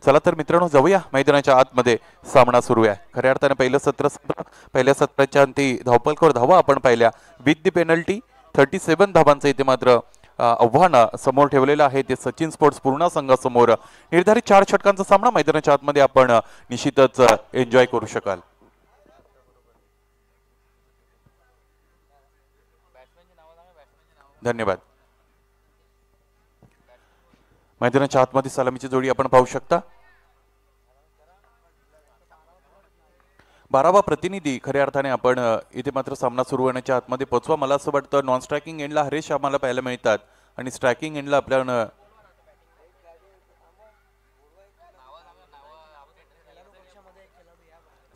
चला तर मित्रांनो जाऊया मैदानाच्या आतमध्ये. सामना सुरू आहे. खऱ्या अर्थाने पहिलं सत्र संपलं. पहिल्या सत्राच्या अंती धावपलकर धावा आपण पाहिल्या. विथ दी पेनल्टी 37 धावांचं इथे मात्र आव्हान समोर ठेवलेलं आहे ते सचिन स्पोर्ट्स पूर्णा संघासमोर. निर्धारित 4 षटकांचा सामना मैदानाच्या आतमध्ये आपण निश्चितच एन्जॉय करू शकाल. धन्यवाद. मैदानाच्या आतमध्ये सलामीची जोडी आपण पाहू शकता. 12वा प्रतिनिधी खऱ्या अर्थाने आपण इथे मात्र सामना सुरू होण्याच्या आतमध्ये पोहोचवा. मला असं वाटतं नॉन स्ट्रायकिंग एंडला हरेश आम्हाला पाहायला मिळतात आणि स्ट्रायकिंग एंडला आपल्याला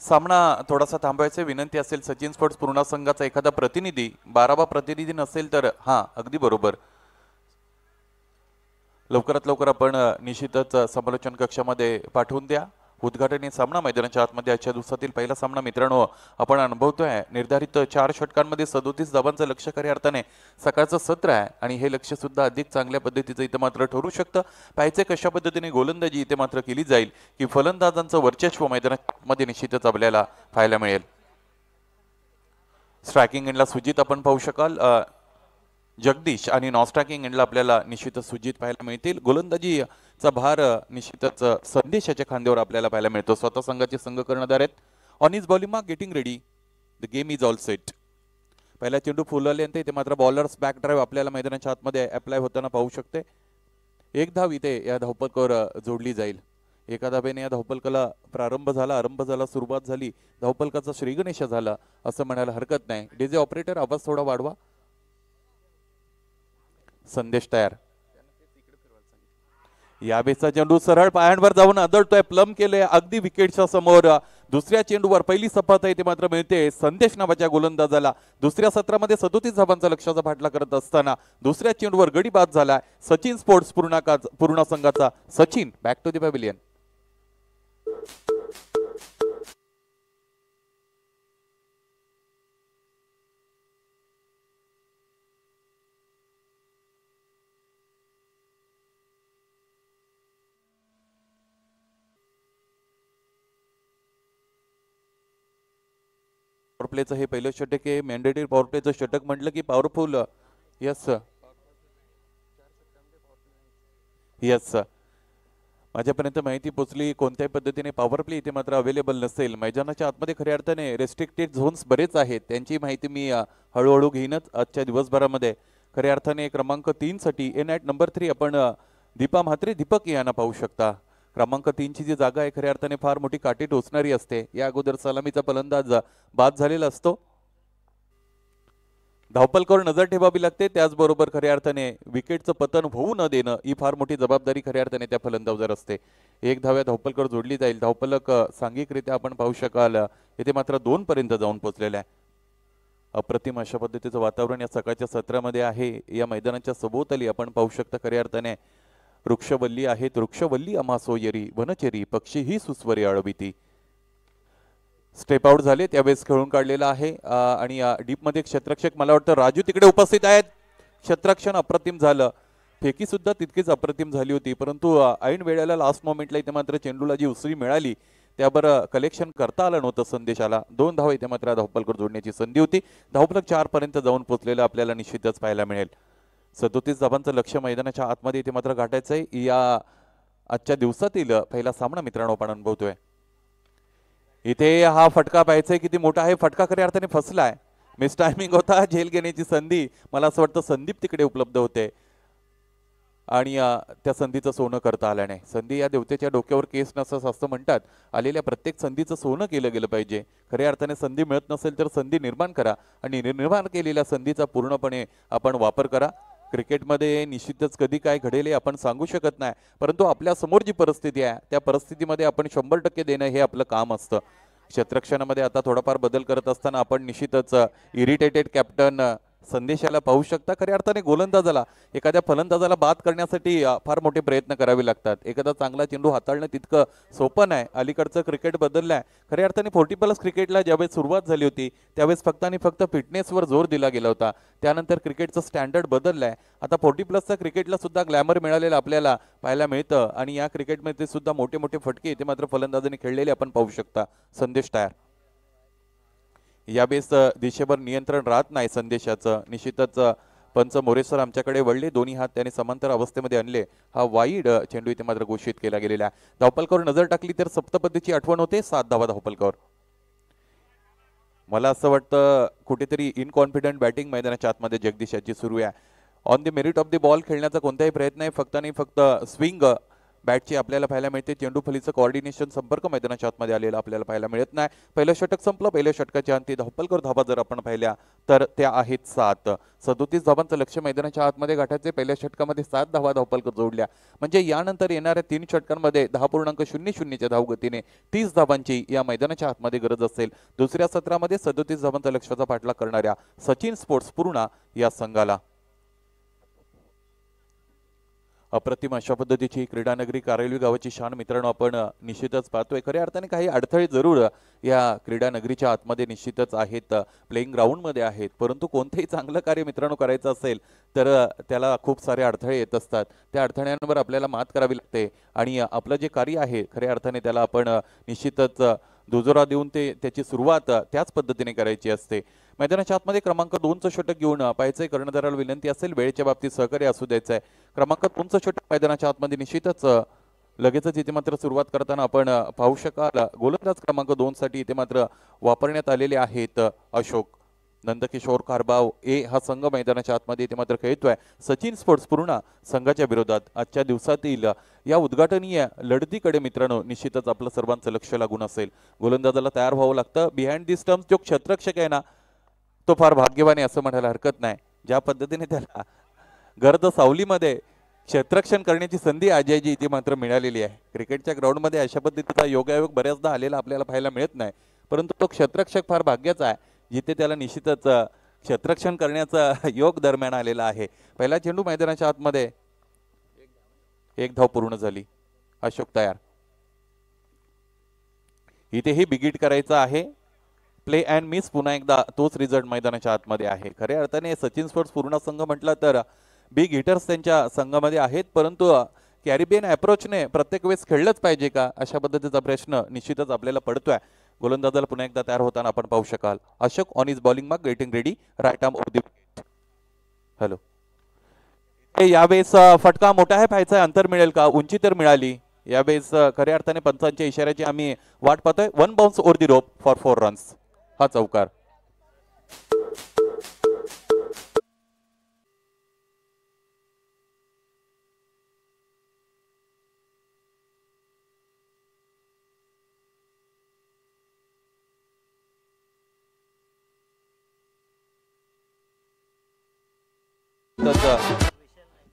सामना थोडासा थांबवायची विनंती असेल. सचिन स्पोर्ट्स पूर्णा संघाचा एखादा प्रतिनिधी 12वा प्रतिनिधी नसेल तर हां अगदी बरोबर, लवकरात लवकर आपण निश्चितच समालोचन कक्षामध्ये पाठवून द्या. उद्घाटनी सामना मैदानाच्या आतमध्ये आजच्या दिवसातील पहिला सामना मित्रांनो आपण अनुभवतोय. निर्धारित 4 षटकांमध्ये 37 धावांचं लक्ष्य खऱ्या अर्थाने सकाळचं सत्र आहे आणि हे लक्ष्य सुद्धा अधिक चांगल्या पद्धतीचं इथं मात्र ठरू शकतं. पाहायचे कशा पद्धतीने गोलंदाजी इथे मात्र केली जाईल की फलंदाजांचं वर्चस्व मैदानामध्ये निश्चितच आपल्याला पाहायला मिळेल. स्ट्रायकिंग एंडला सुजित आपण पाहू शकाल, जगदीश आणि नॉन स्ट्रायकिंग एंडला आपल्याला निश्चितच सुजित पाहायला मिळतील. गोलंदाजीचा भार निश्चितच संदेशाच्या खांद्यावर आपल्याला पाहायला मिळतो. स्वतः संघाचे संघ कर्णधार आहेत. On his bowling mark getting ready, the game is all set. पहिला चेंडू फुलल्यानंतर इथे मात्र बॉलर्स बॅक ड्राईव्ह आपल्याला मैदानाच्या आतमध्ये अप्लाय होताना पाहू शकते. एक धाव इथे या धावपलकावर जोडली जाईल. एका धावेने या धावपलकाला प्रारंभ झाला, आरंभ झाला, सुरुवात झाली. धावपलकाचा श्रीगणेश झाला असं म्हणायला हरकत नाही. डीजे ऑपरेटर आवाज थोडा वाढवा. संदेश तयार. या बेसचा चेंडू सरळ पायांवर जाऊन आदळतोय, प्लम केलंय अगदी विकेटच्या समोर. दुसऱ्या चेंडूवर पहिली सपात आहे ते मात्र मिळते संदेश नावाच्या गोलंदाजाला. दुसऱ्या सत्रामध्ये 37 धावांचा लक्ष्याचा पाठला करत असताना दुसऱ्या चेंडूवर गडी बाद झालाय सचिन स्पोर्ट्स पूर्ण संघाचा. Sachin back to the pavilion. Power प्लेचं हे पहिलं षटक आहे. मॅन्डेटरी पॉवर प्लेचं षटक म्हटलं की पॉवरफुल. यस यस, माझ्यापर्यंत माहिती पोहोचली कोणत्याही पद्धतीने पॉवर प्ले इथे मात्र अवेलेबल नसेल. मैदानाच्या आतमध्ये खऱ्या अर्थाने रेस्ट्रिक्टेड झोन्स बरेच आहेत, त्यांची माहिती मी हळूहळू घेईनच आजच्या दिवसभरामध्ये. खऱ्या अर्थाने क्रमांक 3 साठी इन ॲट नंबर 3 आपण दीपा म्हात्रे दीपक यांना पाहू शकता. क्रमांक 3 ची जी जागा आहे खऱ्या अर्थाने फार मोठी काठी टोचणारी असते. या अगोदर सलामीचा फलंदाज बाद झालेला असतो. धावपलकावर नजर ठेवावी लागते, त्याचबरोबर खऱ्या अर्थाने विकेटचं पतन होऊ न देणं ही फार मोठी जबाबदारी खऱ्या अर्थाने त्या फलंदाजावर असते. एक धाव्या धावपलकावर जोडली जाईल. धावपलक सांघिकरित्या आपण पाहू शकाल येथे मात्र 2 पर्यंत जाऊन पोहोचलेला आहे. अप्रतिम अशा पद्धतीचं वातावरण या सकाळच्या सत्रामध्ये आहे. या मैदानाच्या सभोवताली आपण पाहू शकता खऱ्या अर्थाने वृक्षवल्ली आहेत. वृक्षवल्ली अमासोयरी वनचेरी पक्षी ही सुस्वरे अळविती. स्टेप आउट झाले त्यावेळेस खेळून काढलेला आहे आणि डीप मध्ये क्षेत्ररक्षक मला वाटतं राजू तिकडे उपस्थित आहेत. क्षेत्ररक्षण अप्रतिम झालं, फेकी सुद्धा तितकीच अप्रतिम झाली होती, परंतु ऐन वेळेला लास्ट मोमेंटला इथे मात्र चेंडूला जी उसळी मिळाली त्यावर कलेक्शन करता आलं नव्हतं संदेशाला. 2 धावा इथे मात्र धावपलकर जोडण्याची संधी होती. धावपलक 4 पर्यंत जाऊन पोहोचलेलं आपल्याला निश्चितच पाहायला मिळेल. 37 धावांचं लक्ष मैदानाच्या आतमध्ये इथे मात्र गाठायचं आहे. या आजच्या दिवसातील पहिला सामना मित्रांनो आपण अनुभवतोय. इथे हा फटका पाहायचाय किती मोठा आहे. फटका खऱ्या अर्थाने फसलाय, मिस टायमिंग होता. झेल घेण्याची संधी मला असं वाटतं संदीप तिकडे उपलब्ध होते आणि त्या संधीचं सोनं करता आलं नाही. संधी या देवतेच्या डोक्यावर केस नसं असं म्हणतात. आलेल्या प्रत्येक संधीचं सोनं केलं गेलं पाहिजे. खऱ्या अर्थाने संधी मिळत नसेल तर संधी निर्माण करा आणि निर्माण केलेल्या संधीचा पूर्णपणे आपण वापर करा. क्रिकेटमध्ये निश्चितच कधी काय घडेल आपण सांगू शकत नाही, परंतु आपल्या समोर जी परिस्थिती आहे त्या परिस्थितीमध्ये आपण 100% देणं हे आपलं काम असतं. क्षेत्ररक्षणामध्ये आता थोडाफार बदल करत असताना आपण निश्चितच इरिटेटेड कॅप्टन संदेशाला पाहू शकता. खऱ्या अर्थाने गोलंदाजाला एखाद्या फलंदाजाला बाद करण्यासाठी फार मोठे प्रयत्न करावे लागतात. एखादा चांगला चेंडू हाताळणं तितकं सोपं नाही. अलीकडचं क्रिकेट बदललंय. खऱ्या अर्थाने 40+ क्रिकेटला ज्यावेळेस सुरुवात झाली होती त्यावेळेस फक्त आणि फक्त फिटनेसवर जोर दिला गेला होता. त्यानंतर क्रिकेटचं स्टँडर्ड बदललंय. आता 40+ क्रिकेटला सुद्धा ग्लॅमर मिळालेलं आपल्याला पाहायला मिळतं आणि या क्रिकेटमध्ये सुद्धा मोठे मोठे फटके इथे मात्र फलंदाजांनी खेळलेले आपण पाहू शकता. संदेश तयार. यावेळेस दिशेवर नियंत्रण राहत नाही संदेशाचं. निश्चितच पंच मोरेसर आमच्याकडे वळले, दोन्ही हात त्याने समांतर अवस्थेमध्ये आणले. हा वाईड चेंडू इथे मात्र घोषित केला गेलेला आहे. धावपलकावर नजर टाकली तर सप्तपदीची आठवण होते. 7 धावा धावपलकावर. मला असं वाटतं कुठेतरी इनकॉन्फिडंट बॅटिंग मैदानाच्या आतमध्ये जगदीश याची सुरू आहे. On the merit of the ball खेळण्याचा कोणताही प्रयत्न आहे, फक्त आणि फक्त स्विंग बॅटची आपल्याला पाहायला मिळते. चेंडू फलीचं कोऑर्डिनेशन संपर्क मैदानाच्या आतमध्ये आलेला आपल्याला पाहायला मिळत नाही. पहिलं षटक संपलं. पहिल्या षटकाच्या अंती धावपलकर धावा जर आपण पाहिल्या तर त्या आहेत 7. 37 धावांचं लक्ष मैदानाच्या आतमध्ये गाठायचे. पहिल्या षटकामध्ये 7 धावा धावपलकर जोडल्या, म्हणजे यानंतर येणाऱ्या 3 षटकांमध्ये 10.00च्या धावगतीने 30 धावांची या मैदानाच्या आतमध्ये गरज असेल. दुसऱ्या सत्रामध्ये 37 धावांचा लक्ष्याचा पाठलाग करणाऱ्या सचिन स्पोर्ट्स पूर्णा या संघाला अप्रतिम अशा पद्धतीची क्रीडानगरी कारेलवी गावाची शान मित्रांनो आपण निश्चितच पाहतोय. खऱ्या अर्थाने काही अडथळे जरूर या क्रीडानगरीच्या आतमध्ये निश्चितच आहेत, प्लेइंग ग्राउंडमध्ये आहेत, परंतु कोणतेही चांगलं कार्य मित्रांनो करायचं असेल तर त्याला खूप सारे अडथळे येत असतात. त्या अडथळ्यांवर आपल्याला मात करावी लागते आणि आपलं जे कार्य आहे खऱ्या अर्थाने त्याला आपण निश्चितच दुजोरा देऊन त्याची सुरुवात त्याच पद्धतीने करायची असते. मैदानाच्या आतमध्ये क्रमांक 2चं षटक घेऊन पाहायचंय. कर्णधाराला विनंती असेल वेळेच्या बाबतीत सहकार्य असू द्यायचं आहे. क्रमांक 2चं षटक मैदानाच्या आतमध्ये निश्चितच लगेचच इथे मात्र सुरुवात करताना आपण पाहू शकाल. गोलंदाज क्रमांक 2 साठी इथे मात्र वापरण्यात आलेले आहेत अशोक. नंदकिशोर कारबाव ए हा संघ मैदानाच्या आतमध्ये इथे मात्र खेळतोय. सचिन स्पोर्ट्स पूर्णा संघाच्या विरोधात आजच्या दिवसातील या उद्घाटनीय लढतीकडे मित्रांनो निश्चितच आपलं सर्वांचं लक्ष लागून असेल. गोलंदाजाला तयार व्हावं लागतं. बिहाइंड दिस टर्म्स जो क्षेत्ररक्षक आहे ना तो फार भाग्यवान आहे असं म्हणायला हरकत नाही. ज्या पद्धतीने त्याला गर्द सावलीमध्ये क्षेत्ररक्षण करण्याची संधी अजयजी इथे मात्र मिळालेली आहे. क्रिकेटच्या ग्राउंडमध्ये अशा पद्धतीचा योगायोग बऱ्याचदा आलेला आपल्याला पाहायला मिळत नाही, परंतु तो क्षेत्ररक्षक फार भाग्याचा आहे जिथे त्याला निश्चितच क्षेत्ररक्षण करण्याचा योग दरम्यान आलेला आहे. पहिला चेंडू मैदानाच्या आतमध्ये, एक धाव पूर्ण झाली. अशोक तयार. इथेही बिगिट करायचं आहे. प्ले अँड मिस पुन्हा एकदा तोच रिझल्ट मैदानाच्या आतमध्ये आहे. खऱ्या अर्थाने सचिन स्पोर्ट्स पूर्ण संघ म्हटलं तर बिग हिटर्स त्यांच्या संघामध्ये आहेत, परंतु कॅरिबियन अप्रोचने प्रत्येक वेळेस खेळलंच पाहिजे का अशा पद्धतीचा प्रश्न निश्चितच आपल्याला पडतोय. गोलंदाजाला पुन्हा एकदा तयार होताना आपण पाहू शकाल. Ashok on his bowling mark, getting ready, right arm over the wicket. Hello, यावेळेस फटका मोठा आहे पाहायचा, अंतर मिळेल का? उंची तर मिळाली. यावेळेस खऱ्या अर्थाने पंचांच्या इशाऱ्याची आम्ही वाट पाहतोय. 1 bounce over the rope for 4 runs. हा चौकार.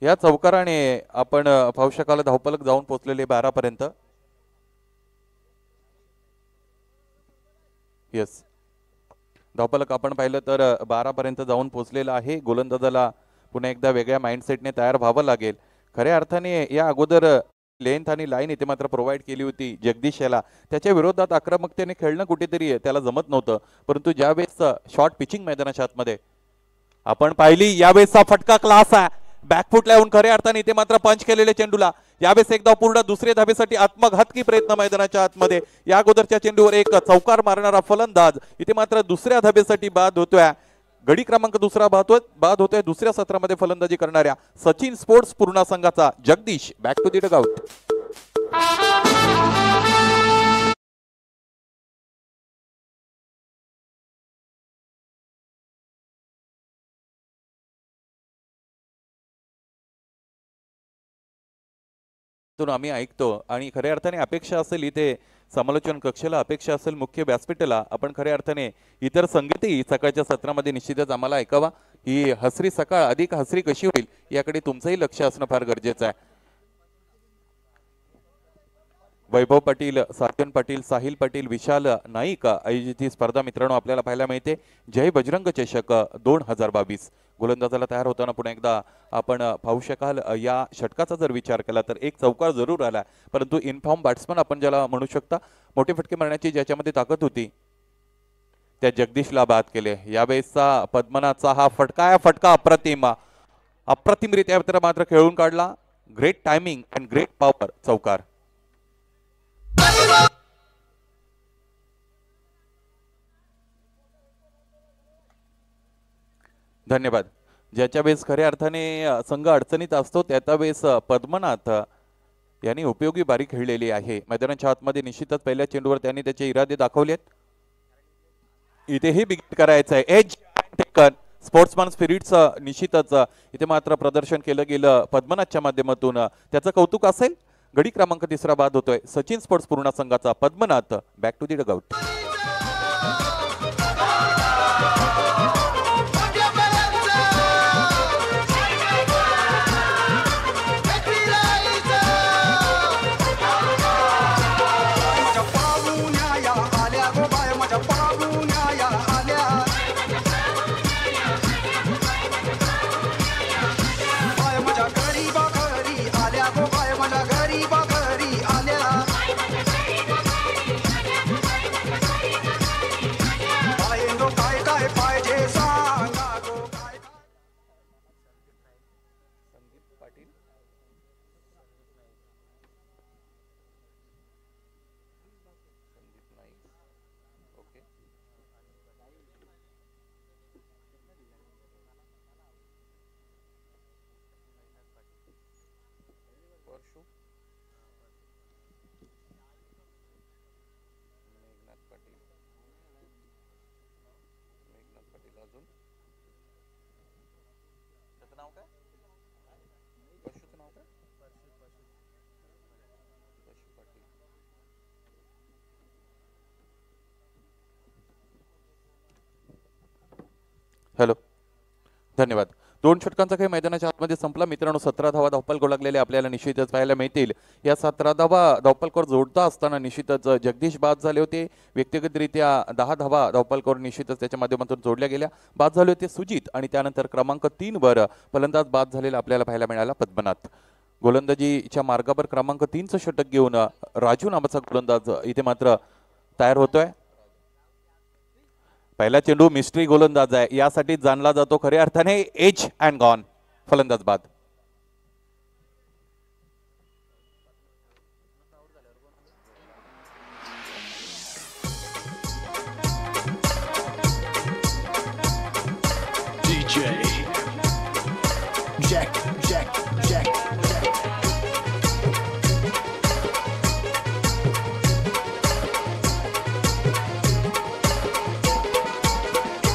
या चौकाराने आपण पाहू शकाल धावपलक जाऊन पोहोचलेले 12 पर्यंत. येस, धावपलक आपण पाहिलं तर 12 पर्यंत जाऊन पोहोचलेला आहे. गोलंदाजाला पुन्हा एकदा वेगळ्या माइंडसेटने तयार व्हावं लागेल. खऱ्या अर्थाने या अगोदर लेंथ आणि लाईन इथे मात्र प्रोव्हाइड केली होती जगदीश याला. त्याच्या विरोधात आक्रमकतेने खेळणं कुठेतरी त्याला जमत नव्हतं, परंतु ज्यावेळेस शॉर्ट पिचिंग मैदानाच्या आतमध्ये आपण पाहिली, यावेळेसचा फटका क्लास आहे. बॅकफुटला येऊन खऱ्या अर्थाने इथे मात्र पंच केलेल्या चेंडूला यावेळेस एकदा पूर्ण दुसऱ्या धाबेसाठी आत्मघातकी प्रयत्न मैदानाच्या आतमध्ये. या अगोदरच्या चेंडूवर एक चौकार मारणारा फलंदाज इथे मात्र दुसऱ्या धाबेसाठी बाद होतोय. गडी क्रमांक दुसरा बाद होतोय दुसऱ्या सत्रामध्ये फलंदाजी करणाऱ्या सचिन स्पोर्ट्स पूर्ण संघाचा Jagdish. Back to the dugout. आम्ही ऐकतो आणि खऱ्या अर्थाने अपेक्षा असेल इथे समालोचन कक्षाला, अपेक्षा असेल मुख्य व्यासपीठाला, आपण खऱ्या अर्थाने इतर संगीतही सकाळच्या सत्रामध्ये निश्चितच आम्हाला ऐकावा. ही हसरी सकाळ अधिक हसरी कशी होईल याकडे तुमचंही लक्ष असणं फार गरजेचं आहे. वैभव पाटील, साजन पाटील, साहिल पाटील, विशाल नाईक आयोजित ही स्पर्धा मित्रांनो आपल्याला पाहायला मिळते. जय बजरंग चषक 2022. गोलंदाजाला तयार होताना पुन्हा एकदा आपण पाहू शकाल. या षटकाचा जर विचार केला तर एक चौकार जरूर आला, परंतु इनफॉर्म बॅट्समन आपण ज्याला म्हणू शकता, मोठे फटके मारण्याची ज्याच्यामध्ये ताकद होती त्या जगदीशला बाद केले. यावेळेसचा पद्मनाथचा हा फटका अप्रतिमरित्या मात्र खेळून काढला. Great timing and great power. चौकार. धन्यवाद. ज्याच्या वेळेस खऱ्या अर्थाने संघ अडचणीत असतो त्या वेळेस पद्मनाथ यांनी उपयोगी बारी खेळलेली आहे. मैदानाच्या आतमध्ये निश्चितच पहिल्या चेंडूवर त्यांनी त्याचे इरादे दाखवलेत. इथेही बिगिट करायचं आहे. एज टेकन स्पोर्ट्समॅन स्पिरिटचं निश्चितच इथे मात्र प्रदर्शन केलं गेलं पद्मनाथच्या माध्यमातून. त्याचं कौतुक असेल. गडी क्रमांक 3 बाद होतोय सचिन स्पोर्ट्स पूर्ण संघाचा Padmanath. Back to the dugout. Hello, धन्यवाद. 2 षटकांचा खेळ मैदानाच्या आतमध्ये संपला मित्रांनो. 17 धावा धावपलकर लागलेले आपल्याला निश्चितच पाहायला मिळतील. या 17 धावा धावपलकर जोडता असताना निश्चितच जगदीश बाद झाले होते. व्यक्तिगतरित्या 10 धावा धावपलकर निश्चितच त्याच्या माध्यमातून जोडल्या गेल्या. बाद झाले होते सुजित आणि त्यानंतर क्रमांक 3 वर फलंदाज बाद झालेला आपल्याला पाहायला मिळाला पद्मनाथ. गोलंदाजीच्या मार्गावर क्रमांक 3चं षटक घेऊन राजू नावाचा गोलंदाज इथे मात्र तयार होतोय. पहिला चेंडू मिस्ट्री गोलंदाज आहे यासाठी जाणला जातो खऱ्या अर्थाने एज अँड गॉन. फलंदाज बाद.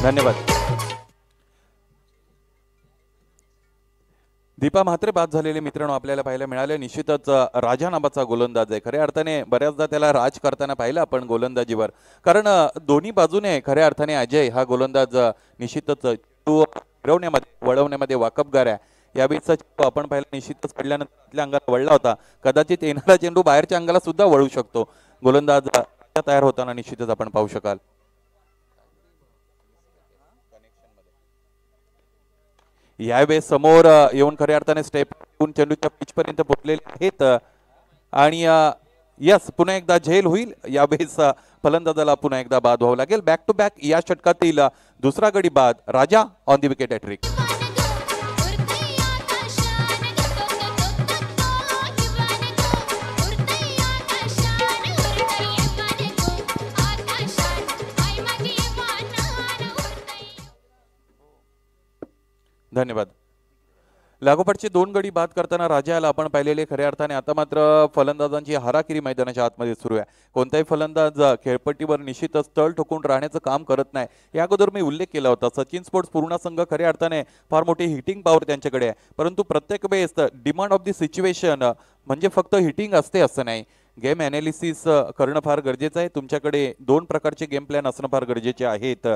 धन्यवाद. दीपा म्हात्रे बाद झालेले मित्रांनो आपल्याला पाहायला मिळाले. निश्चितच राजा नावाचा गोलंदाज आहे. खऱ्या अर्थाने बऱ्याचदा त्याला राज करताना पाहिलं आपण गोलंदाजीवर, कारण दोन्ही बाजूने खऱ्या अर्थाने अजय हा गोलंदाज निश्चितच वळवण्यामध्ये वाकबगार आहे. यावेळीचा चेंडू आपण पाहिला निश्चितच पडल्यानंतर आपल्या अंगाला वळला होता. कदाचित येणारा चेंडू बाहेरच्या अंगाला सुद्धा वळू शकतो. गोलंदाज तयार होताना निश्चितच आपण पाहू शकाल. यावेळेस समोर येऊन खऱ्या अर्थाने स्टेप घेऊन चेंडूच्या पिच पर्यंत पोहोचलेले आहेत आणि यस पुन्हा एकदा झेल होईल. यावेळेस फलंदाजाला पुन्हा एकदा बाद व्हावं लागेल. बॅक टू बॅक या षटकातील दुसरा गडी बाद. राजा ऑन दी विकेट हॅट्रिक. धन्यवाद. लागोपाठचे 2 गडी बाद करताना राजाला आपण पाहिलेले खऱ्या अर्थाने. आता मात्र फलंदाजांची हाराकिरी मैदानाच्या आतमध्ये सुरू आहे. कोणताही फलंदाज खेळपट्टीवर निश्चितच तळ ठोकून राहण्याचं काम करत नाही. या अगोदर मी उल्लेख केला होता सचिन स्पोर्ट्स पूर्ण संघ खऱ्या अर्थाने फार मोठी हिटिंग पॉवर त्यांच्याकडे आहे, परंतु प्रत्येक वेळेस डिमांड ऑफ दी सिच्युएशन म्हणजे फक्त हिटिंग असते असं नाही. गेम ॲनालिसिस करणं फार गरजेचं आहे. तुमच्याकडे 2 प्रकारचे गेम प्लॅन असणं फार गरजेचे आहेत.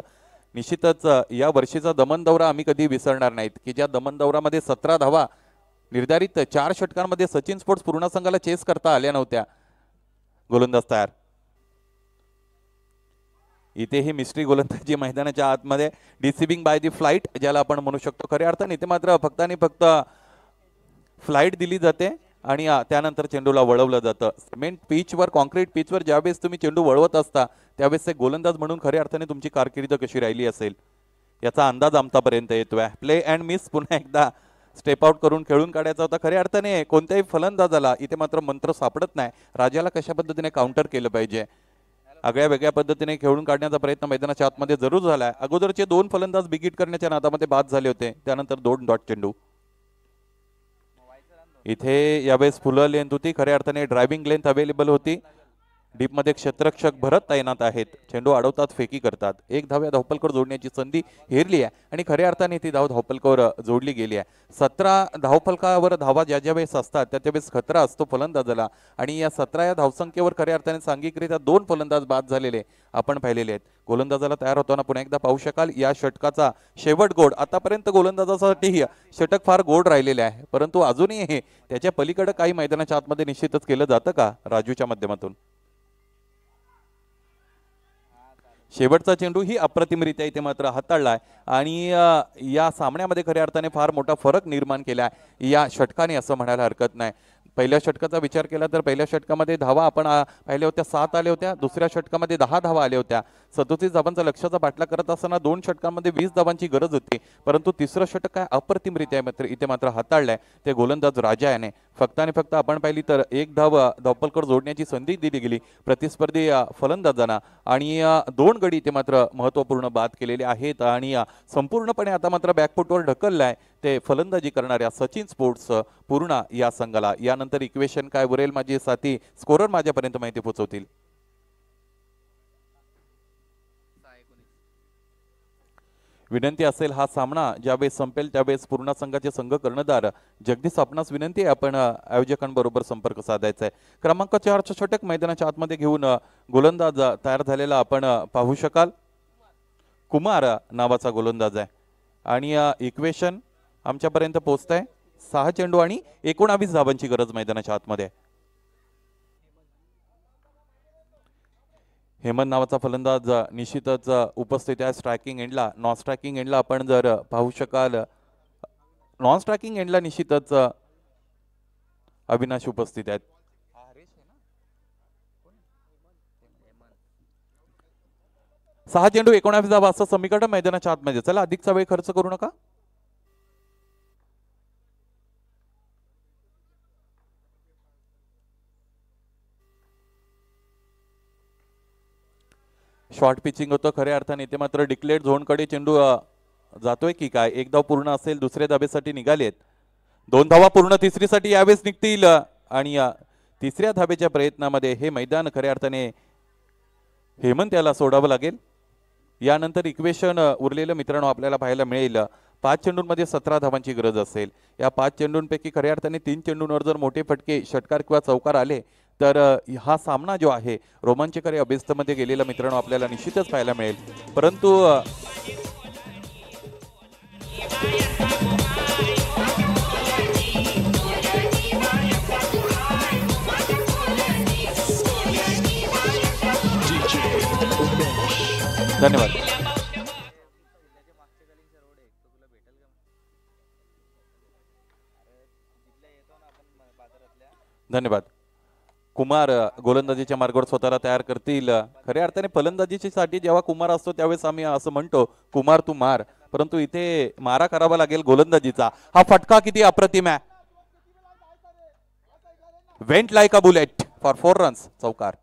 निश्चितच या वर्षीचा दमन दौरा आम्ही कधी विसरणार नाहीत की ज्या दमन दौरामध्ये 17 धावा निर्धारित 4 षटकांमध्ये सचिन स्पोर्ट्स पूर्ण संघाला चेस करता आल्या नव्हत्या. गोलंदाज तयार. इथे ही मिस्ट्री गोलंदाजी मैदानाच्या आतमध्ये डिसिव्हिंग बाय दी फ्लाईट ज्याला आपण म्हणू शकतो. खऱ्या अर्थाने इथे मात्र फक्त आणि फक्त फ्लाईट दिली जाते आणि त्यानंतर चेंडूला वळवलं जातं. सिमेंट पिचवर कॉन्क्रीट पिचवर ज्यावेळेस तुम्ही चेंडू वळवत असता त्यावेळेस ते गोलंदाज म्हणून खऱ्या अर्थाने तुमची कारकीर्द कशी राहिली असेल याचा अंदाज आमतापर्यंत येतोय. प्ले अँड मिस पुन्हा एकदा स्टेप आउट करून खेळून काढायचा होता. खऱ्या अर्थाने कोणत्याही फलंदाजाला इथे मात्र मंत्र सापडत नाही. राजाला कशा पद्धतीने काउंटर केलं पाहिजे. आगळ्या वेगळ्या पद्धतीने खेळून काढण्याचा प्रयत्न मैदानाच्या आतमध्ये जरूर झालाय. अगोदरचे 2 फलंदाज बिगिट करण्याच्या नादामध्ये बाद झाले होते. त्यानंतर 2 डॉट चेंडू. इथे यावेळेस फुलं लेंथ होती. खऱ्या अर्थाने ड्रायव्हिंग लेंथ अवेलेबल होती. डीपमध्ये क्षेत्ररक्षक भरत तैनात आहेत. चेंडू अडवतात फेकी करतात. 1 धाव या धावपलकर जोडण्याची संधी हेरली आहे आणि खऱ्या अर्थाने ती धाव धावपलकावर जोडली गेली आहे. 17 धावपलकावर धावा ज्या ज्या वेळेस असतात त्या वेळेस खतरा असतो फलंदाजाला आणि या 17 या धावसंख्येवर खऱ्या अर्थाने सांघिकरित्या 2 फलंदाज बाद झालेले आपण पाहिलेले आहेत. गोलंदाजाला तयार होताना पुन्हा एकदा पाहू शकाल. या षटकाचा शेवट गोड. आतापर्यंत गोलंदाजासाठी षटक फार गोड राहिलेले आहे, परंतु अजूनही त्याच्या पलीकडे काही मैदानाच्या आतमध्ये निश्चितच केलं जातं का राजूच्या माध्यमातून. शेवटचा चेंडू ही अप्रतिमरित्या इथे मात्र हाताळलाय आणि या सामन्यामध्ये खऱ्या अर्थाने फार मोठा फरक निर्माण केला आहे या षटकाने असं म्हणायला हरकत नाही. पहिल्या षटकाचा विचार केला तर पहिल्या षटकामध्ये धावा आपण पाहिल्या होत्या 7 आल्या होत्या. दुसऱ्या षटकामध्ये 10 धावा आल्या होत्या. 37 धावांचा लक्ष्याचा पाठलाग करत असताना 2 षटकांमध्ये 20 धावांची गरज होती, परंतु तिसरं षटक काय अप्रतिमरित्या इथे मात्र हाताळलंय ते गोलंदाज राजा याने. फक्त आणि फक्त आपण पाहिली तर 1 धाव धावपलकर जोडण्याची संधी दिली गेली प्रतिस्पर्धी फलंदाजांना आणि 2 गडी इथे मात्र महत्त्वपूर्ण बाद केलेले आहेत आणि संपूर्णपणे आता मात्र बॅकफुटवर ढकललाय ते फलंदाजी करणाऱ्या सचिन स्पोर्ट्स पूर्ण या संघाला. यानंतर इक्वेशन काय उरेल माझे साथी स्कोरर माझ्यापर्यंत माहिती पोहोचवतील. विनंती असेल हा सामना ज्यावेळेस संपेल त्यावेळेस पूर्ण संघाचे संघ कर्णधार जगदीश आपणास विनंती आहे आपण आयोजकांबरोबर संपर्क साधायचा आहे. क्रमांक 4चं षटक मैदानाच्या आतमध्ये घेऊन गोलंदाज तयार झालेला आपण पाहू शकाल. कुमार नावाचा गोलंदाज आहे. आणि इक्वेशन आमच्यापर्यंत पोहोचत आहे. 6 चेंडू आणि 19 धावांची गरज मैदानाच्या आतमध्ये. हेमंत नावाचा फलंदाज निश्चितच उपस्थित आहे स्ट्रायकिंग एंडला. नॉन स्ट्रायकिंग एंडला आपण जर पाहू शकाल, नॉन स्ट्रायकिंग एंडला निश्चितच अविनाश उपस्थित आहेत. 6 चेंडू 19 धावा असं समीकरण मैदानाच्या आतमध्ये. चला अधिकचा वेळ खर्च करू नका. शॉर्ट पिचिंग होतं खऱ्या अर्थाने. ते मात्र डिक्लेअर्ड झोनकडे चेंडू जातोय की काय. एक धाव पूर्ण असेल, दुसऱ्या धाबेसाठी निघालेत. 2 धावा पूर्ण तिसरीसाठी यावेळेस निघतील आणि तिसऱ्या धाबेच्या प्रयत्नामध्ये हे मैदान खऱ्या अर्थाने हेमंत याला सोडावं लागेल. यानंतर इक्वेशन उरलेलं मित्रांनो आपल्याला पाहायला मिळेल. 5 चेंडूंमध्ये 17 धावांची गरज असेल. या 5 चेंडूंपैकी खऱ्या अर्थाने 3 चेंडूंवर जर मोठे फटके, षटकार किंवा चौकार आले तर हा सामना जो आहे रोमांचकारी अभ्यस्तमध्ये गेलेला मित्रांनो आपल्याला निश्चितच पाहायला मिळेल. परंतु धन्यवाद. धन्यवाद. कुमार गोलंदाजीच्या मार्गावर स्वतःला तयार करतील. खऱ्या अर्थाने फलंदाजीची साठी जेव्हा कुमार असतो त्यावेळेस आम्ही असं म्हणतो कुमार तू मार, परंतु इथे मारा करावा लागेल गोलंदाजीचा. हा फटका किती अप्रतिम आहे. Went like a bullet for 4 runs. चौकार.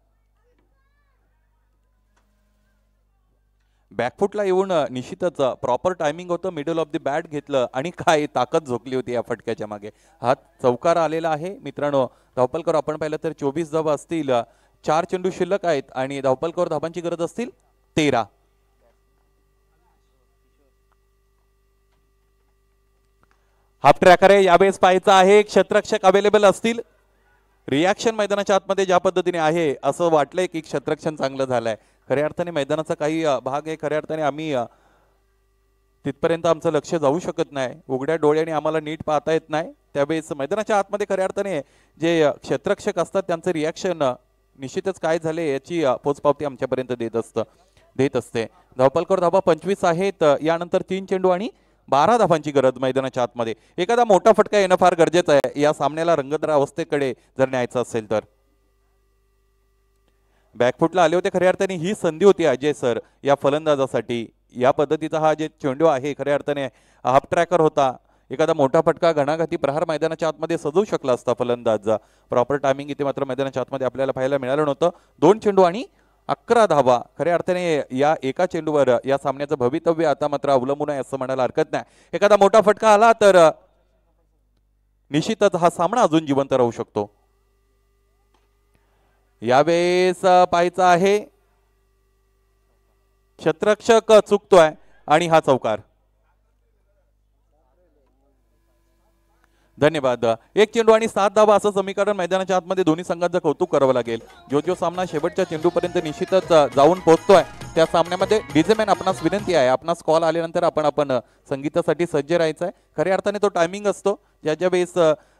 बॅकफुटला येऊन निश्चितच प्रॉपर टायमिंग होतं. मिडल ऑफ द बॅट घेतलं आणि काय ताकद झोकली होती या फटक्याच्या मागे. हा चौकार आलेला आहे मित्रांनो. धावपलकर आपण पाहिलं तर 24 धावा असतील. 4 चेंडू शिल्लक आहेत आणि धावपलकर धावांची गरज असतील 13. हाफ ट्रॅकर आहे यावेळेस पाहायचा आहे. क्षेत्ररक्षक अवेलेबल असतील. रिॲक्शन मैदानाच्या आतमध्ये ज्या पद्धतीने आहे असं वाटलंय की क्षेत्ररक्षण चांगलं झालंय. खऱ्या अर्थाने मैदानाचा काही भाग आहे खऱ्या अर्थाने आम्ही तिथपर्यंत आमचं लक्ष जाऊ शकत नाही. उघड्या डोळ्याने आम्हाला नीट पाहता येत नाही. त्यावेळेस मैदानाच्या आतमध्ये खऱ्या अर्थाने जे क्षेत्ररक्षक असतात त्यांचं रिॲक्शन निश्चितच काय झाले याची पोचपावती आमच्यापर्यंत देत असते. धावपलकर धावा 25 आहेत. यानंतर 3 चेंडू आणि 12 धावांची गरज मैदानाच्या आतमध्ये. एखादा मोठा फटका येणं फार गरजेचं आहे या सामन्याला रंगतदार अवस्थेकडे जर न्यायचं असेल तर. बॅकफुटला आले होते खऱ्या अर्थाने. ही संधी होती अजय सर या फलंदाजासाठी. या पद्धतीचा हा जे चेंडू आहे खऱ्या अर्थाने हाफ ट्रॅकर होता. एखादा मोठा फटका घणाघाती प्रहार मैदानाच्या आतमध्ये सजवू शकला असता फलंदाज. प्रॉपर टायमिंग इथे मात्र मैदानाच्या आतमध्ये आपल्याला पाहायला मिळालं नव्हतं. 2 चेंडू आणि 11 धावा. खऱ्या अर्थाने या एका चेंडूवर या सामन्याचं भवितव्य आता मात्र अवलंबून आहे असं म्हणायला हरकत नाही. एखादा मोठा फटका आला तर निश्चितच हा सामना अजून जिवंत राहू शकतो. यावेळेस पाहायचा आहे क्षेत्ररक्षक चुकतोय आणि हा चौकार. धन्यवाद. 1 चेंडू आणि 7 धावा असं समीकरण मैदानाच्या आतमध्ये दोन्ही संघांचं कौतुक करावं लागेल. जो सामना शेवटच्या चेंडूपर्यंत निश्चितच जाऊन पोहोचतोय त्या सामन्यामध्ये डीजेमॅन आपणास विनंती आहे. आपणास कॉल आल्यानंतर आपण संगीतासाठी सज्ज राहायचं आहे. खऱ्या अर्थाने तो टायमिंग असतो ज्याच्या वेळेस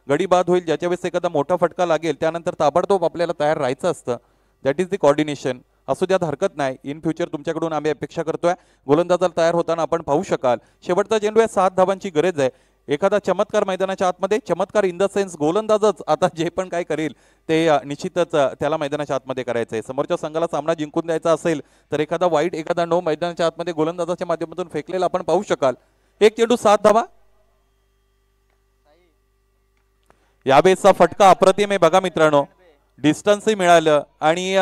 गडी बाद होईल, ज्याच्या वेळेस एखादा मोठा फटका लागेल त्यानंतर ताबडतोब आपल्याला तयार राहायचं असतं. That is the coordination. असू द्यात हरकत नाही. इन फ्युचर तुमच्याकडून आम्ही अपेक्षा करतोय. गोलंदाजाला तयार होताना आपण पाहू शकाल शेवटचा चेंडू आहे. 7 धावांची गरज आहे. एखादा चमत्कार मैदानाच्या आतमध्ये, चमत्कार इन द सेन्स गोलंदाजच आता जे पण काय करेल ते निश्चितच त्याला मैदानाच्या आतमध्ये करायचं आहे. समोरच्या संघाला सामना जिंकून द्यायचा असेल तर एखादा वाईट, एखादा नो मैदानाच्या आतमध्ये गोलंदाजाच्या माध्यमातून फेकलेला आपण पाहू शकाल. 1 चेंडू 7 धावा. यावेळेसचा फटका अप्रतिम आहे बघा मित्रांनो. डिस्टन्सही मिळालं आणि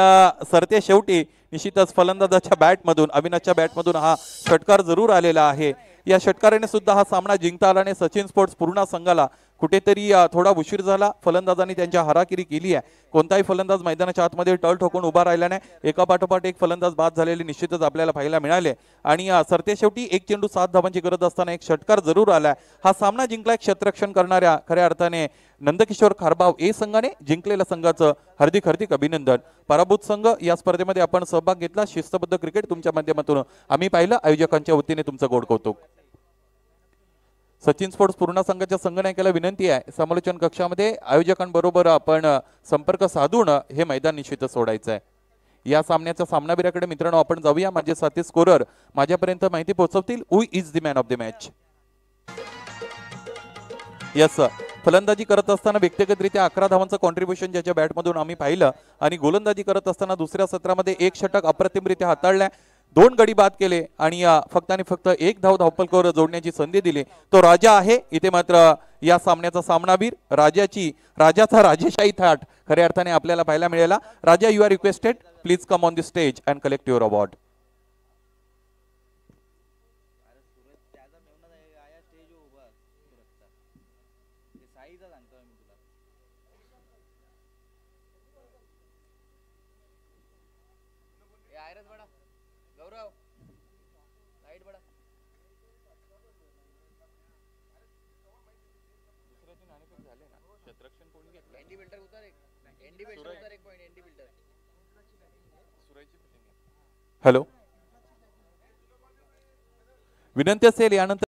सरते शेवटी निश्चितच फलंदाजाच्या बॅटमधून, अविनाशच्या बॅटमधून हा षटकार जरूर आलेला आहे. या षटकाराने सुद्धा हा सामना जिंकता आला. सचिन स्पोर्ट्स पूर्ण संघाला कुठेतरी थोडा उशीर झाला. फलंदाजांनी त्यांच्या हाराकिरी केली आहे. कोणताही फलंदाज मैदानाच्या आतमध्ये टळ ठोकून उभा राहिला नाही. एका पाठोपाठ एक फलंदाज बाद झालेले निश्चितच आपल्याला पाहायला मिळाले आणि सरते शेवटी 1 चेंडू 7 धावांची गरज असताना एक षटकार जरूर आलाय. हा सामना जिंकलाय क्षेत्ररक्षण करणाऱ्या खऱ्या अर्थाने नंदकिशोर खारबाव ए संघाने. जिंकलेल्या संघाचं हार्दिक हार्दिक अभिनंदन. पराभूत संघ या स्पर्धेमध्ये आपण सहभाग घेतला. शिस्तबद्ध क्रिकेट तुमच्या माध्यमातून आम्ही पाहिलं. आयोजकांच्या वतीने तुमचं गोड कौतुक. सचिन स्पोर्ट्स पूर्ण संघाच्या संघनायकाला विनंती आहे, समालोचन कक्षामध्ये आयोजकांबरोबर आपण संपर्क साधून हे मैदान निश्चित सोडायचं आहे. या सामन्याच्या सामनावीराकडे मित्रांनो आपण जाऊया. माझे साथी स्कोरर माझ्यापर्यंत माहिती पोहोचवतील. Who is the man of the match? Yes, फलंदाजी करत असताना व्यक्तिगतरित्या 11 धावांचं कॉन्ट्रीब्युशन ज्याच्या बॅटमधून आम्ही पाहिलं आणि गोलंदाजी करत असताना दुसऱ्या सत्रामध्ये एक षटक अप्रतिमरित्या हाताळल्या, 2 गडी बाद केले आणि फक्त आणि फक्त 1 धावपलकावर जोडण्याची संधी दिली. तो राजा आहे. इथे मात्र या सामन्याचा सामनावीर राजाचा राजेशाही थाट खऱ्या अर्थाने आपल्याला पाहायला मिळाला. Raja, you are requested, please come on the stage and collect your award. Hello, विनंती असेल यानंतर